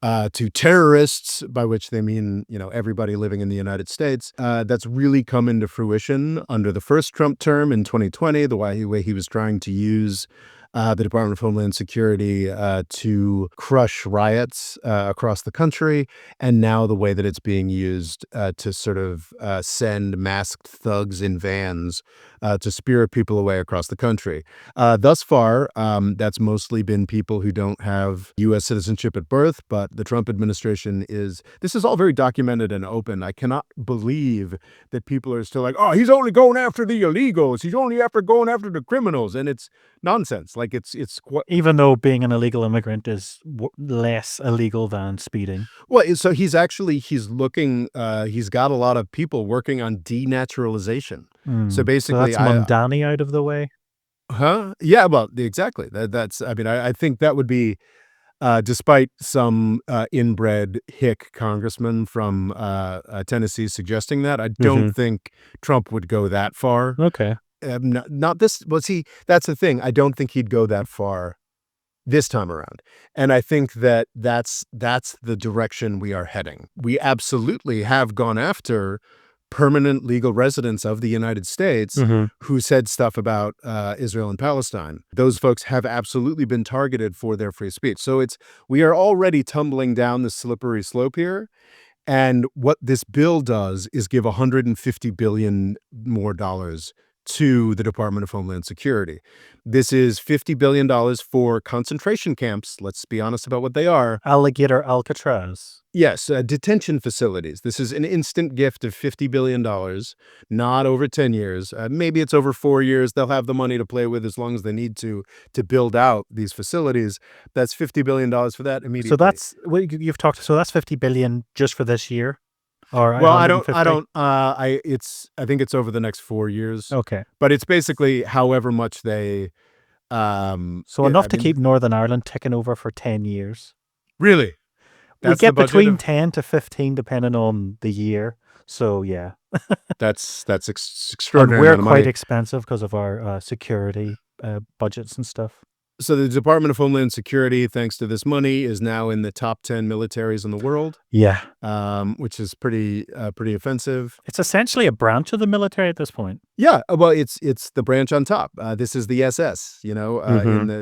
to terrorists, by which they mean, everybody living in the United States. That's really come into fruition under the first Trump term in 2020, the way he was trying to use the Department of Homeland Security to crush riots across the country, and now the way that it's being used to sort of send masked thugs in vans to spirit people away across the country. Thus far, that's mostly been people who don't have U.S. citizenship at birth, but the Trump administration this is all very documented and open. I cannot believe that people are still like, oh, he's only going after the illegals. He's only going after the criminals. And it's nonsense. Like it's Even though being an illegal immigrant is less illegal than speeding. well, so he's looking, he's got a lot of people working on denaturalization. So So basically, that's Mundani out of the way. Yeah, well, exactly. I mean, I think that would be, despite some inbred hick congressman from Tennessee suggesting that, I don't think Trump would go that far. Okay. Not this. Well, see, that's the thing. I don't think he'd go that far this time around. And I think that's the direction we are heading. We absolutely have gone after permanent legal residents of the United States who said stuff about Israel and Palestine. Those folks have absolutely been targeted for their free speech. So we are already tumbling down the slippery slope here. And what this bill does is give $150 billion more dollars to the Department of Homeland Security. This is $50 billion for concentration camps. Let's be honest about what they are. Alligator Alcatraz. Yes, detention facilities. This is an instant gift of $50 billion, not over 10 years. Maybe it's over 4 years. They'll have the money to play with as long as they need to build out these facilities. That's $50 billion for that immediately. So that's what you've talked. So that's 50 billion just for this year. Or Well, I 150? think it's over the next 4 years. Okay. But it's basically however much they, So enough to keep Northern Ireland ticking over for 10 years. Really? We That's the get budget between of- 10 to 15 depending on the year. So yeah. That's And extraordinary we're amount of quite money. expensive because of our security budgets and stuff. So the Department of Homeland Security, thanks to this money, is now in the top 10 militaries in the world, Yeah. which is pretty offensive. It's essentially a branch of the military at this point. Yeah, well, it's the branch on top. This is the SS.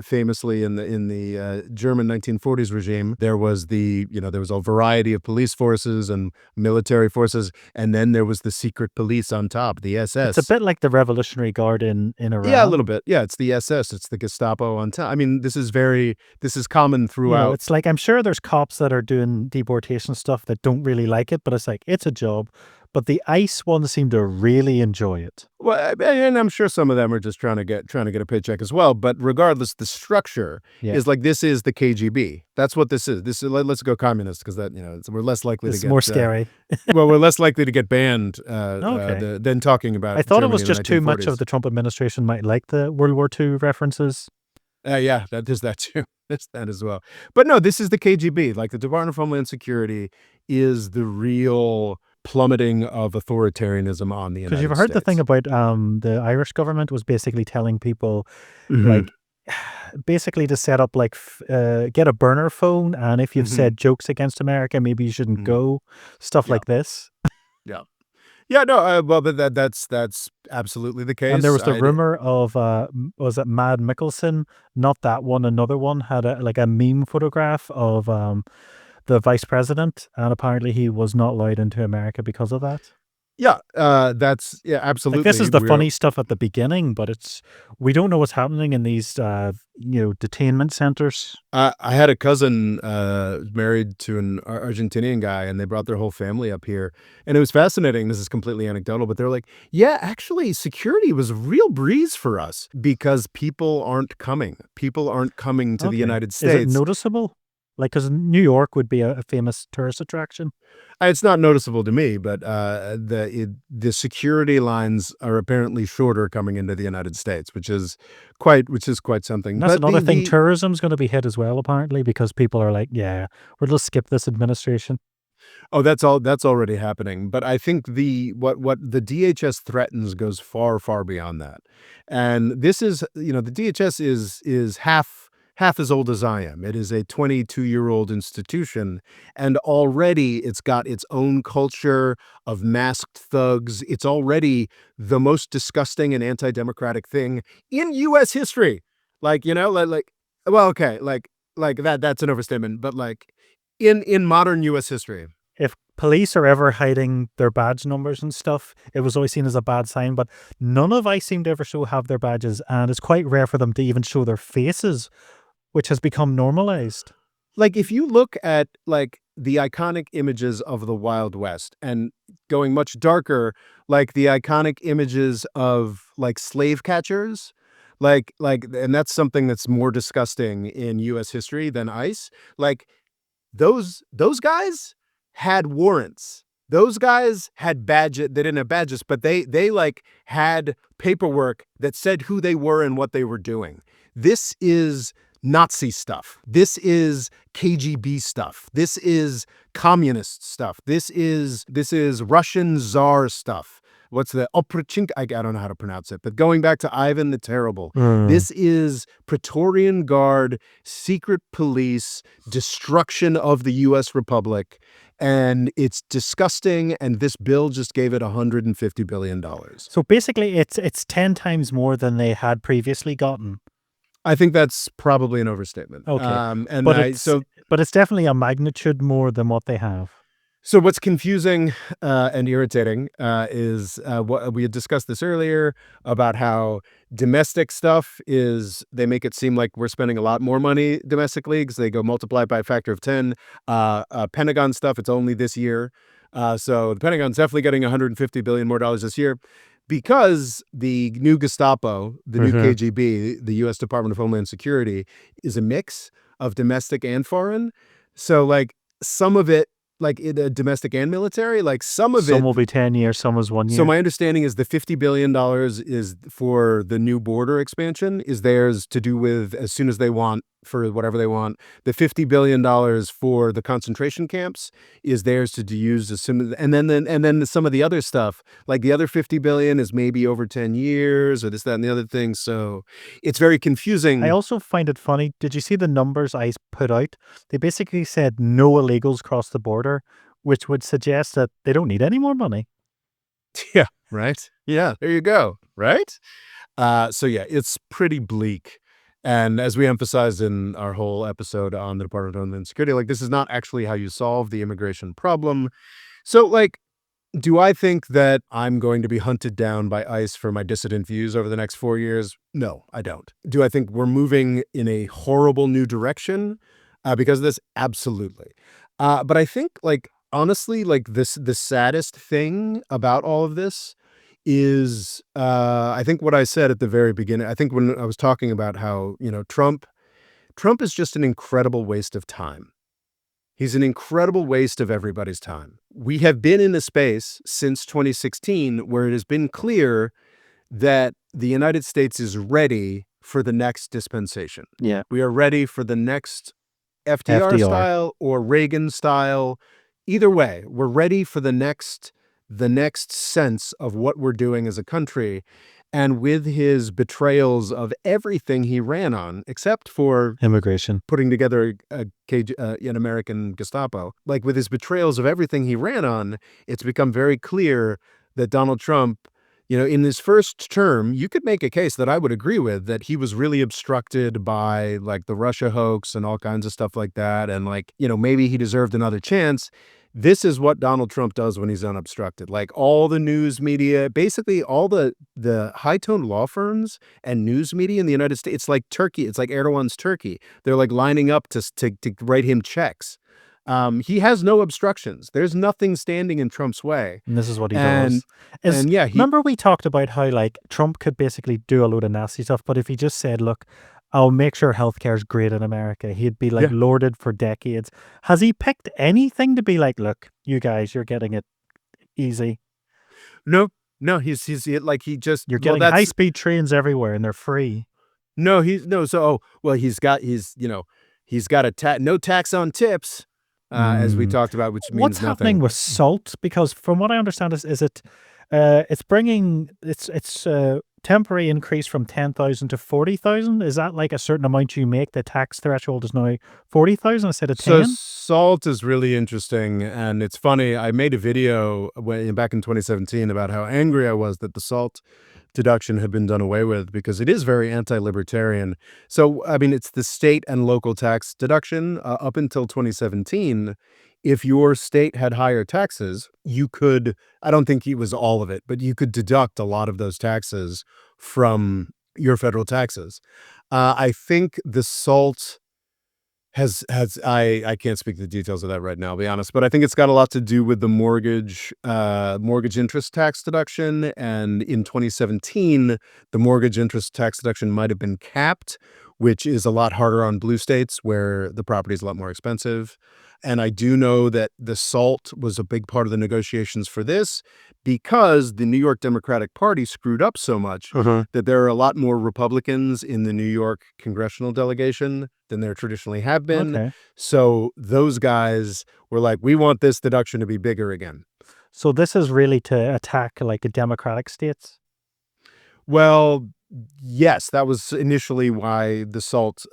Famously in the German 1940s regime, there was a variety of police forces and military forces, and then there was the secret police on top, the SS. It's a bit like the Revolutionary Guard in Iran. Yeah, a little bit. Yeah, it's the SS. It's the Gestapo on top. I mean, this is common throughout. It's like, I'm sure there's cops that are doing deportation stuff that don't really like it, but it's like, it's a job. But the ICE ones seem to really enjoy it. Well, and I'm sure some of them are just trying to get a paycheck as well. But regardless, the structure is like, this is the KGB. That's what this is. Let's go communist, because we're less likely It's to get more scary. well, we're less likely to get banned Okay. than talking about. I thought it was Germany in just too much 1940s. of the Trump administration might like the World War II references. Yeah, there's that too. There's that as well. But no, this is the KGB. Like, the Department of Homeland Security is the real plummeting of authoritarianism on the United Because States. you've heard the thing about the Irish government was basically telling people, Mhm. like, basically to set up, like, get a burner phone, and if you've said jokes against America, maybe you shouldn't go. Stuff Yeah. like this. Yeah, no, well, but that's absolutely the case. And there was the I- rumor of, was it Mad Mickelson? Not that one, another one had a meme photograph of the vice president, and apparently he was not allowed into America because of that. Yeah, Like, this is absolutely. the funny stuff at the beginning, but we don't know what's happening in these, detainment centers. I had a cousin married to an Argentinian guy, and they brought their whole family up here, and it was fascinating. This is completely anecdotal, but they're like, "Yeah, actually, security was a real breeze for us because people aren't coming. People aren't coming to the Okay. United Is it States." noticeable? Like, because New York would be a famous tourist attraction. It's not noticeable to me, but the security lines are apparently shorter coming into the United States, which is quite something. And that's But another thing, the tourism's gonna be hit as well, apparently, because people are like, "Yeah, we'll just skip this administration." Oh, that's already happening, but I think what the DHS threatens goes far, far beyond that. And this is, the DHS is half as old as I am. It is a 22-year-old institution, and already it's got its own culture of masked thugs. It's already the most disgusting and anti-democratic thing in US history. Like, well, okay, like that's an overstatement, but like in modern US history. If police are ever hiding their badge numbers and stuff, it was always seen as a bad sign, but none of I seem to ever show have their badges, and it's quite rare for them to even show their faces, which has become normalized. Like, if you look at, like, the iconic images of the Wild West and going much darker, like the iconic images of, like, slave catchers, and that's something that's more disgusting in US history than ICE. Like, those guys had warrants. Those guys had badges. They didn't have badges, but they, like, had paperwork that said who they were and what they were doing. This is Nazi stuff. This is KGB stuff. This is communist stuff. This is Russian Tsar stuff. What's the Oprachink? I don't know how to pronounce it, but going back to Ivan the Terrible, Mm. this is Praetorian Guard, secret police, destruction of the U.S. Republic, and it's disgusting. And this bill just gave it $150 billion. So basically, it's 10 times more than they had previously gotten. I think that's probably an overstatement. Okay. And But I it's so but it's definitely a magnitude more than what they have. So what's confusing and irritating is what we had discussed this earlier about how domestic stuff is they make it seem like we're spending a lot more money domestically because they go multiply it by a factor of 10. Pentagon stuff, it's only this year. So the Pentagon's definitely getting $150 billion more this year because the new Gestapo, the new Mhm. KGB, the U.S. Department of Homeland Security, is a mix of domestic and foreign. So like some of it like, domestic and military, like, some of Some it. will be 10 years, some is 1 So year. my understanding is the $50 billion is for the new border expansion, is theirs to do with as soon as they want for whatever they want. The $50 billion for the concentration camps is theirs to use as soon as, and then some of the other stuff, like the other 50 billion is maybe over 10 years or this, that, and the other thing. So it's very I confusing. also find it funny. Did you see the numbers ICE put out? They basically said no illegals cross the border, which would suggest that they don't need any more money. Yeah, right? Yeah, there you go, right? So yeah, it's pretty bleak. And as we emphasized in our whole episode on the Department of Homeland Security, like this is not actually how you solve the immigration problem. So like, do I think that I'm going to be hunted down by ICE for my dissident views over the next 4 years? No, I don't. Do I think we're moving in a horrible new direction because of this? Absolutely. But I think, like, honestly, like the saddest thing about all of this is, I think what I said at the very beginning. I think when I was talking about how Trump is just an incredible waste of time. He's an incredible waste of everybody's time. We have been in a space since 2016 where it has been clear that the United States is ready for the next dispensation. Yeah. We are ready for the next FDR FDR. style or Reagan style. Either way, we're ready for the next sense of what we're doing as a country. And with his betrayals of everything he ran on, except for Immigration. putting together an American Gestapo. Like with his betrayals of everything he ran on, it's become very clear that Donald Trump, in his first term, you could make a case that I would agree with that he was really obstructed by like the Russia hoax and all kinds of stuff like that. And like, maybe he deserved another chance. this is what Donald Trump does when he's unobstructed. Like all the news media, basically all the high-tone law firms and news media in the United States, it's like Turkey. It's like Erdogan's Turkey. They're like lining up to write him checks. He has no obstructions. There's nothing standing in Trump's way. And this is what he And does. Is yeah, he remember we talked about how like Trump could basically do a load of nasty stuff, but if he just said, "Look, I'll make sure healthcare is great in America," he'd be like yeah. lauded for decades. Has he picked anything to be like, "Look, you guys, you're getting it easy. No, no, like he just You're well, getting high that's speed trains everywhere, and they're free." no, he's no, so oh, well, he's got a no tax on tips, as we Mm. talked about, which What's means happening nothing. with salt? Because from what I understand, is it, it's bringing it's temporary increase from 10,000 to 40,000. Is that like a certain amount you make? The tax threshold is now 40,000 instead of So 10. salt is really interesting, and it's funny. I made a video back in 2017 about how angry I was that the salt deduction had been done away with because it is very anti-libertarian. So, I mean, it's the state and local tax deduction. Up until 2017, if your state had higher taxes, you could, I don't think it was all of it, but you could deduct a lot of those taxes from your federal taxes. I think the salt I can't speak to the details of that right now, I'll be honest, but I think it's got a lot to do with the mortgage interest tax deduction, and in 2017, the mortgage interest tax deduction might have been capped, which is a lot harder on blue states where the property is a lot more expensive. And I do know that the SALT was a big part of the negotiations for this because the New York Democratic Party screwed up so much Mhm. that there are a lot more Republicans in the New York congressional delegation than there traditionally have been. Okay. So those guys were like, we want this deduction to be bigger again. So this is really to attack like the Democratic states. Well, yes, that was initially why the SALT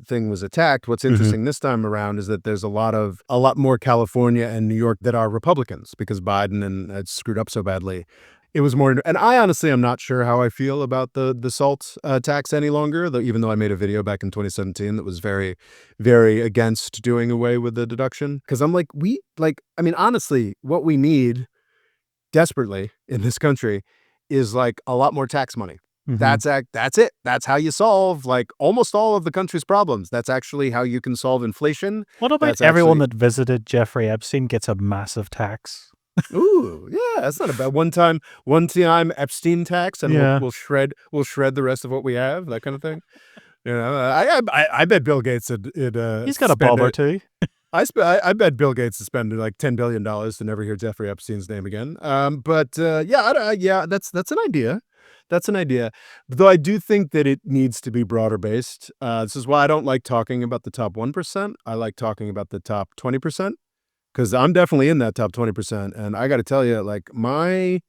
thing was attacked. What's Mhm. interesting this time around is that there's a lot more California and New York that are Republicans because Biden and had screwed up so badly. It was more, and I honestly am not sure how I feel about the SALT tax any longer. Though, even though I made a video back in 2017 that was very, very against doing away with the deduction, because I'm like, I mean, honestly, what we need desperately in this country is like a lot more tax money. Mhm. That's it. That's how you solve like almost all of the country's problems. That's actually how you can solve inflation. What about That's everyone actually that visited Jeffrey Epstein gets a massive tax? ooh, yeah, that's not a bad one time Epstein tax, and Yeah. we'll shred the rest of what we have, that kind of thing. You know, I bet Bill Gates would He's got a spend bob or it. two. I bet Bill Gates would spend like $10 billion to never hear Jeffrey Epstein's name again. But yeah, yeah, that's an idea. That's an idea. Though I do think that it needs to be broader based. This is why I don't like talking about the top 1%. I like talking about the top 20%. Because I'm definitely in that top 20%, and I gotta tell you, like, I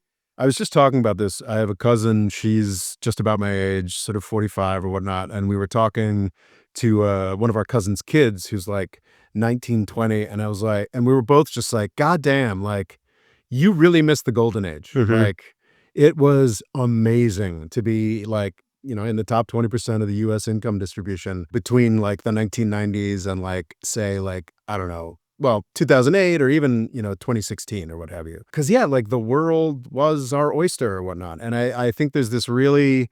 was just talking about this. I have a cousin, she's just about my age, sort of 45 or whatnot, and we were talking to, one of our cousin's kids who's, like, 19, 20, and I was like and we were both just like, "God damn, like, you really missed the golden age." Mhm. Like, it was amazing to be, like, in the top 20% of the US income distribution between, like, the 1990s and, like, say, like, I don't know, well, 2008 or even, 2016 or what have you. Because yeah, like, the world was our oyster or whatnot, and I think there's this really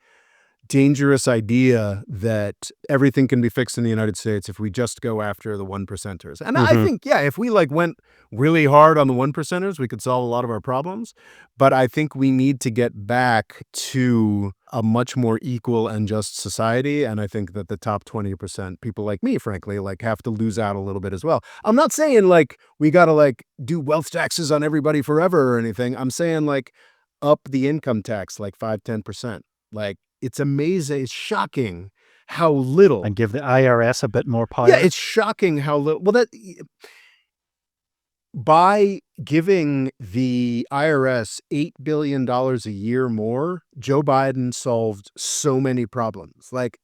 dangerous idea that everything can be fixed in the United States if we just go after the one percenters. And I Mhm. think, yeah, if we like went really hard on the one percenters, we could solve a lot of our problems. But I think we need to get back to a much more equal and just society. And I think that the top 20%, people like me, frankly, like have to lose out a little bit as well. I'm not saying like we got to like do wealth taxes on everybody forever or anything. I'm saying like up the income tax like 5-10%. Like it's amazing, it's shocking how little. And give the IRS a bit more Yeah, power. it's shocking how little well, that by giving the IRS $8 billion a year more, Joe Biden solved so many problems. Like,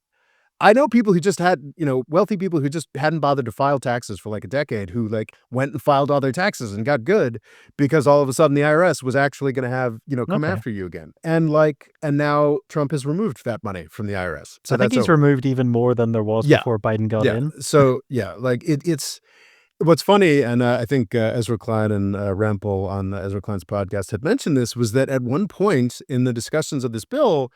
I know people who just had, wealthy people who just hadn't bothered to file taxes for like a decade, who like went and filed all their taxes and got good because all of a sudden the IRS was actually going to have, come Okay. after you again. And now Trump has removed that money from the IRS. So I think that's he's over. removed even more than there was Yeah. before Biden got Yeah. in. So yeah, like it's what's funny, and I think Ezra Klein and Rampel on Ezra Klein's podcast had mentioned this, was that at one point in the discussions of this bill,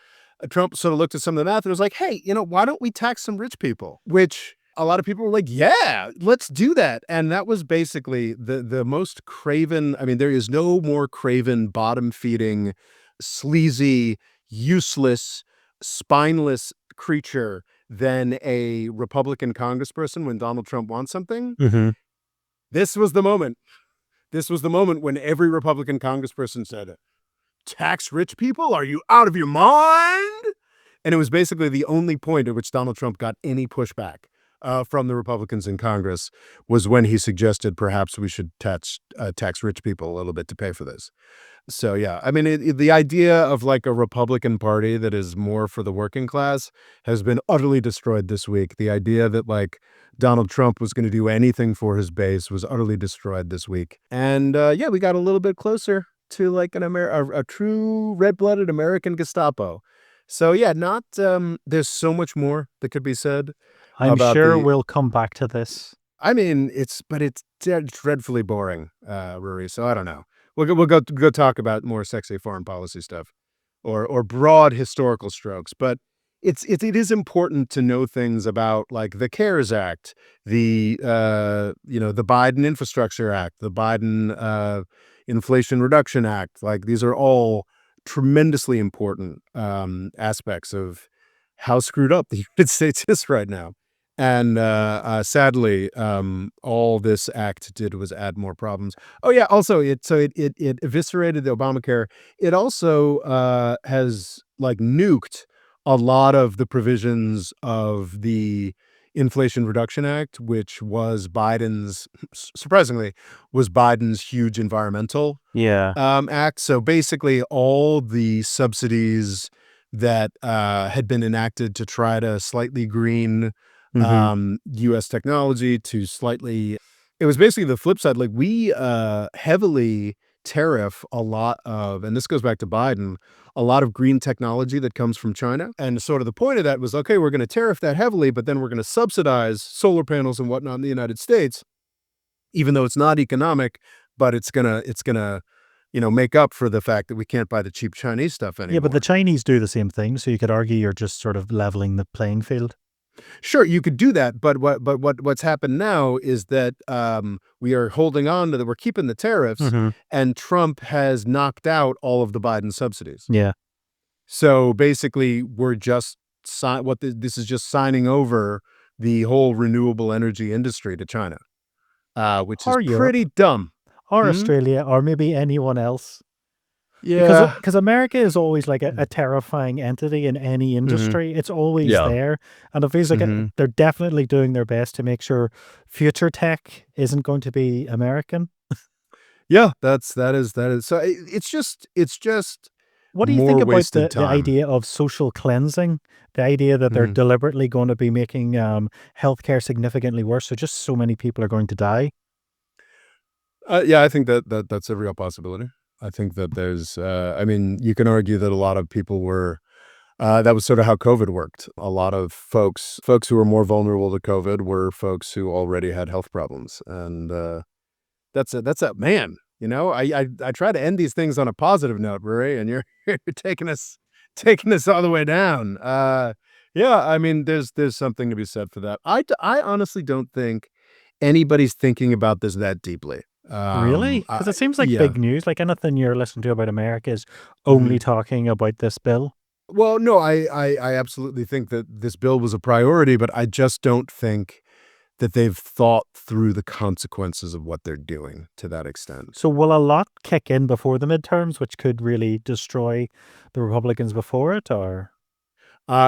Trump sort of looked at some of the math and was like, "Hey, why don't we tax some rich people?" Which a lot of people were like, "Yeah, let's do that." And that was basically the most craven. I mean, there is no more craven, bottom feeding, sleazy, useless, spineless creature than a Republican congressperson when Donald Trump wants something. Hmm. This was the moment. This was the moment when every Republican congressperson said, "Tax rich people? Are you out of your mind?" And it was basically the only point at which Donald Trump got any pushback from the Republicans in Congress was when he suggested perhaps we should tax rich people a little bit to pay for this. So yeah, I mean, the idea of like a Republican Party that is more for the working class has been utterly destroyed this week. The idea that like Donald Trump was going to do anything for his base was utterly destroyed this week. And yeah, we got a little bit closer to like a true red-blooded American Gestapo. So yeah, not there's so much more that could be said I'm about sure the we'll come back to this. I mean, it's dreadfully boring, Rory. So I don't know. We'll go talk about more sexy foreign policy stuff, or broad historical strokes. But it is important to know things about like the CARES Act, the Biden Infrastructure Act, the Biden Inflation Reduction Act. Like these are all tremendously important aspects of how screwed up the United States is right now. And sadly, all this act did was add more problems. Oh yeah, also it eviscerated the Obamacare. It also has like nuked a lot of the provisions of the Inflation Reduction Act, which was surprisingly, was Biden's huge environmental Yeah. act. So basically, all the subsidies that had been enacted to try to slightly green Hmm. U.S. technology to slightly, it was basically the flip side. Like we heavily tariff a lot of, and this goes back to Biden, a lot of green technology that comes from China. And sort of the point of that was, okay, we're going to tariff that heavily, but then we're going to subsidize solar panels and whatnot in the United States, even though it's not economic, but it's gonna make up for the fact that we can't buy the cheap Chinese stuff Yeah, but the anymore. Chinese do the same thing, so you could argue you're just sort of leveling the playing field. Sure, you could do that, but what's happened now is that we are holding on to we're keeping the tariffs, Hmm. and Trump has knocked out all of the Biden subsidies. Yeah. So basically, we're just this is just signing over the whole renewable energy industry to China, which is Or pretty Europe, dumb. or Hmm? Australia, or maybe anyone else. Because Yeah. America is always like a terrifying entity in any Hmm. industry. It's always Yeah. there, and it feels like Hmm. they're definitely doing their best to make sure future tech isn't going to be American. Yeah, that is. So it's just What do you think more about wasted the time. idea of social cleansing? The idea that they're Mhm. deliberately going to be making healthcare significantly worse, so just so many people are going to die. Yeah, I think that's a real possibility. I think that there's, I mean, you can argue that a lot of people were, that was sort of how COVID worked. A lot of folks who were more vulnerable to COVID were folks who already had health problems, and that's a man. I try to end these things on a positive note, Rory, and you're you're taking us all the way down. Yeah, I mean, there's something to be said for that. I honestly don't think anybody's thinking about this that deeply. Really? Because it seems like Yeah. big news. Like anything you're listening to about America is only Mhm. talking about this bill. Well, no, I absolutely think that this bill was a priority, but I just don't think that they've thought through the consequences of what they're doing to that extent. So will a lot kick in before the midterms, which could really destroy the Republicans before it, or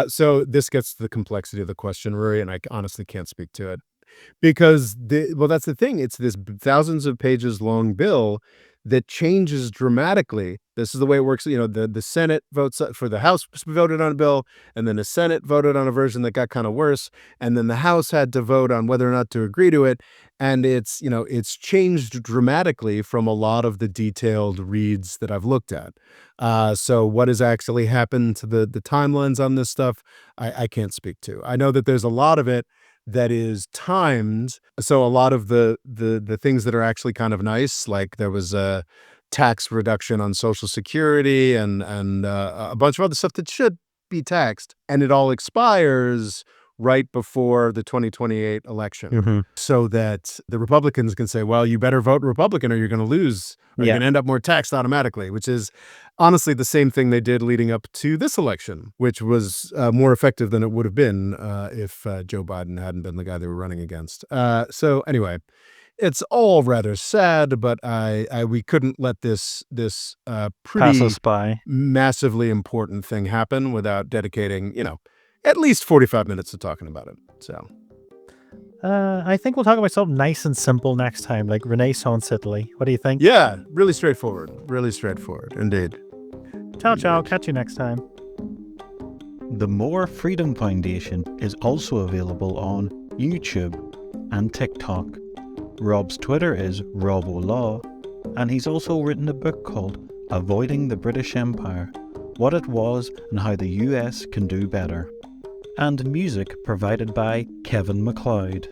So this gets to the complexity of the question, Rory, and I honestly can't speak to it. Because that's the thing, it's this thousands of pages long bill that changes dramatically. This is the way it works, the Senate votes for the House voted on a bill, and then the Senate voted on a version that got kinda worse, and then the House had to vote on whether or not to agree to it, and it's changed dramatically from a lot of the detailed reads that I've looked at. So what has actually happened to the timelines on this stuff, I can't speak to. I know that there's a lot of it that is timed. So a lot of the things that are actually kind of nice, like there was a tax reduction on Social Security and a bunch of other stuff that should be taxed, and it all expires right before the 2028 election, Mm-hmm. so that the Republicans can say, well, you better vote Republican or you're going to lose, or you're Yeah. going to end up more taxed automatically, which is honestly the same thing they did leading up to this election, which was more effective than it would have been if Joe Biden hadn't been the guy they were running against. So anyway, it's all rather sad, but we couldn't let this Pass pretty us by. massively important thing happen without dedicating, at least 45 minutes to talking about it. So, I think we'll talk about something nice and simple next time, like Renaissance Italy. What do you think? yeah, really straightforward. Really straightforward, indeed. Ciao, ciao. Catch you next time. The More Freedom Foundation is also available on YouTube and TikTok. Rob's Twitter is RobOLaw, and he's also written a book called Avoiding the British Empire: What It Was and How the US Can Do Better. And music provided by Kevin MacLeod.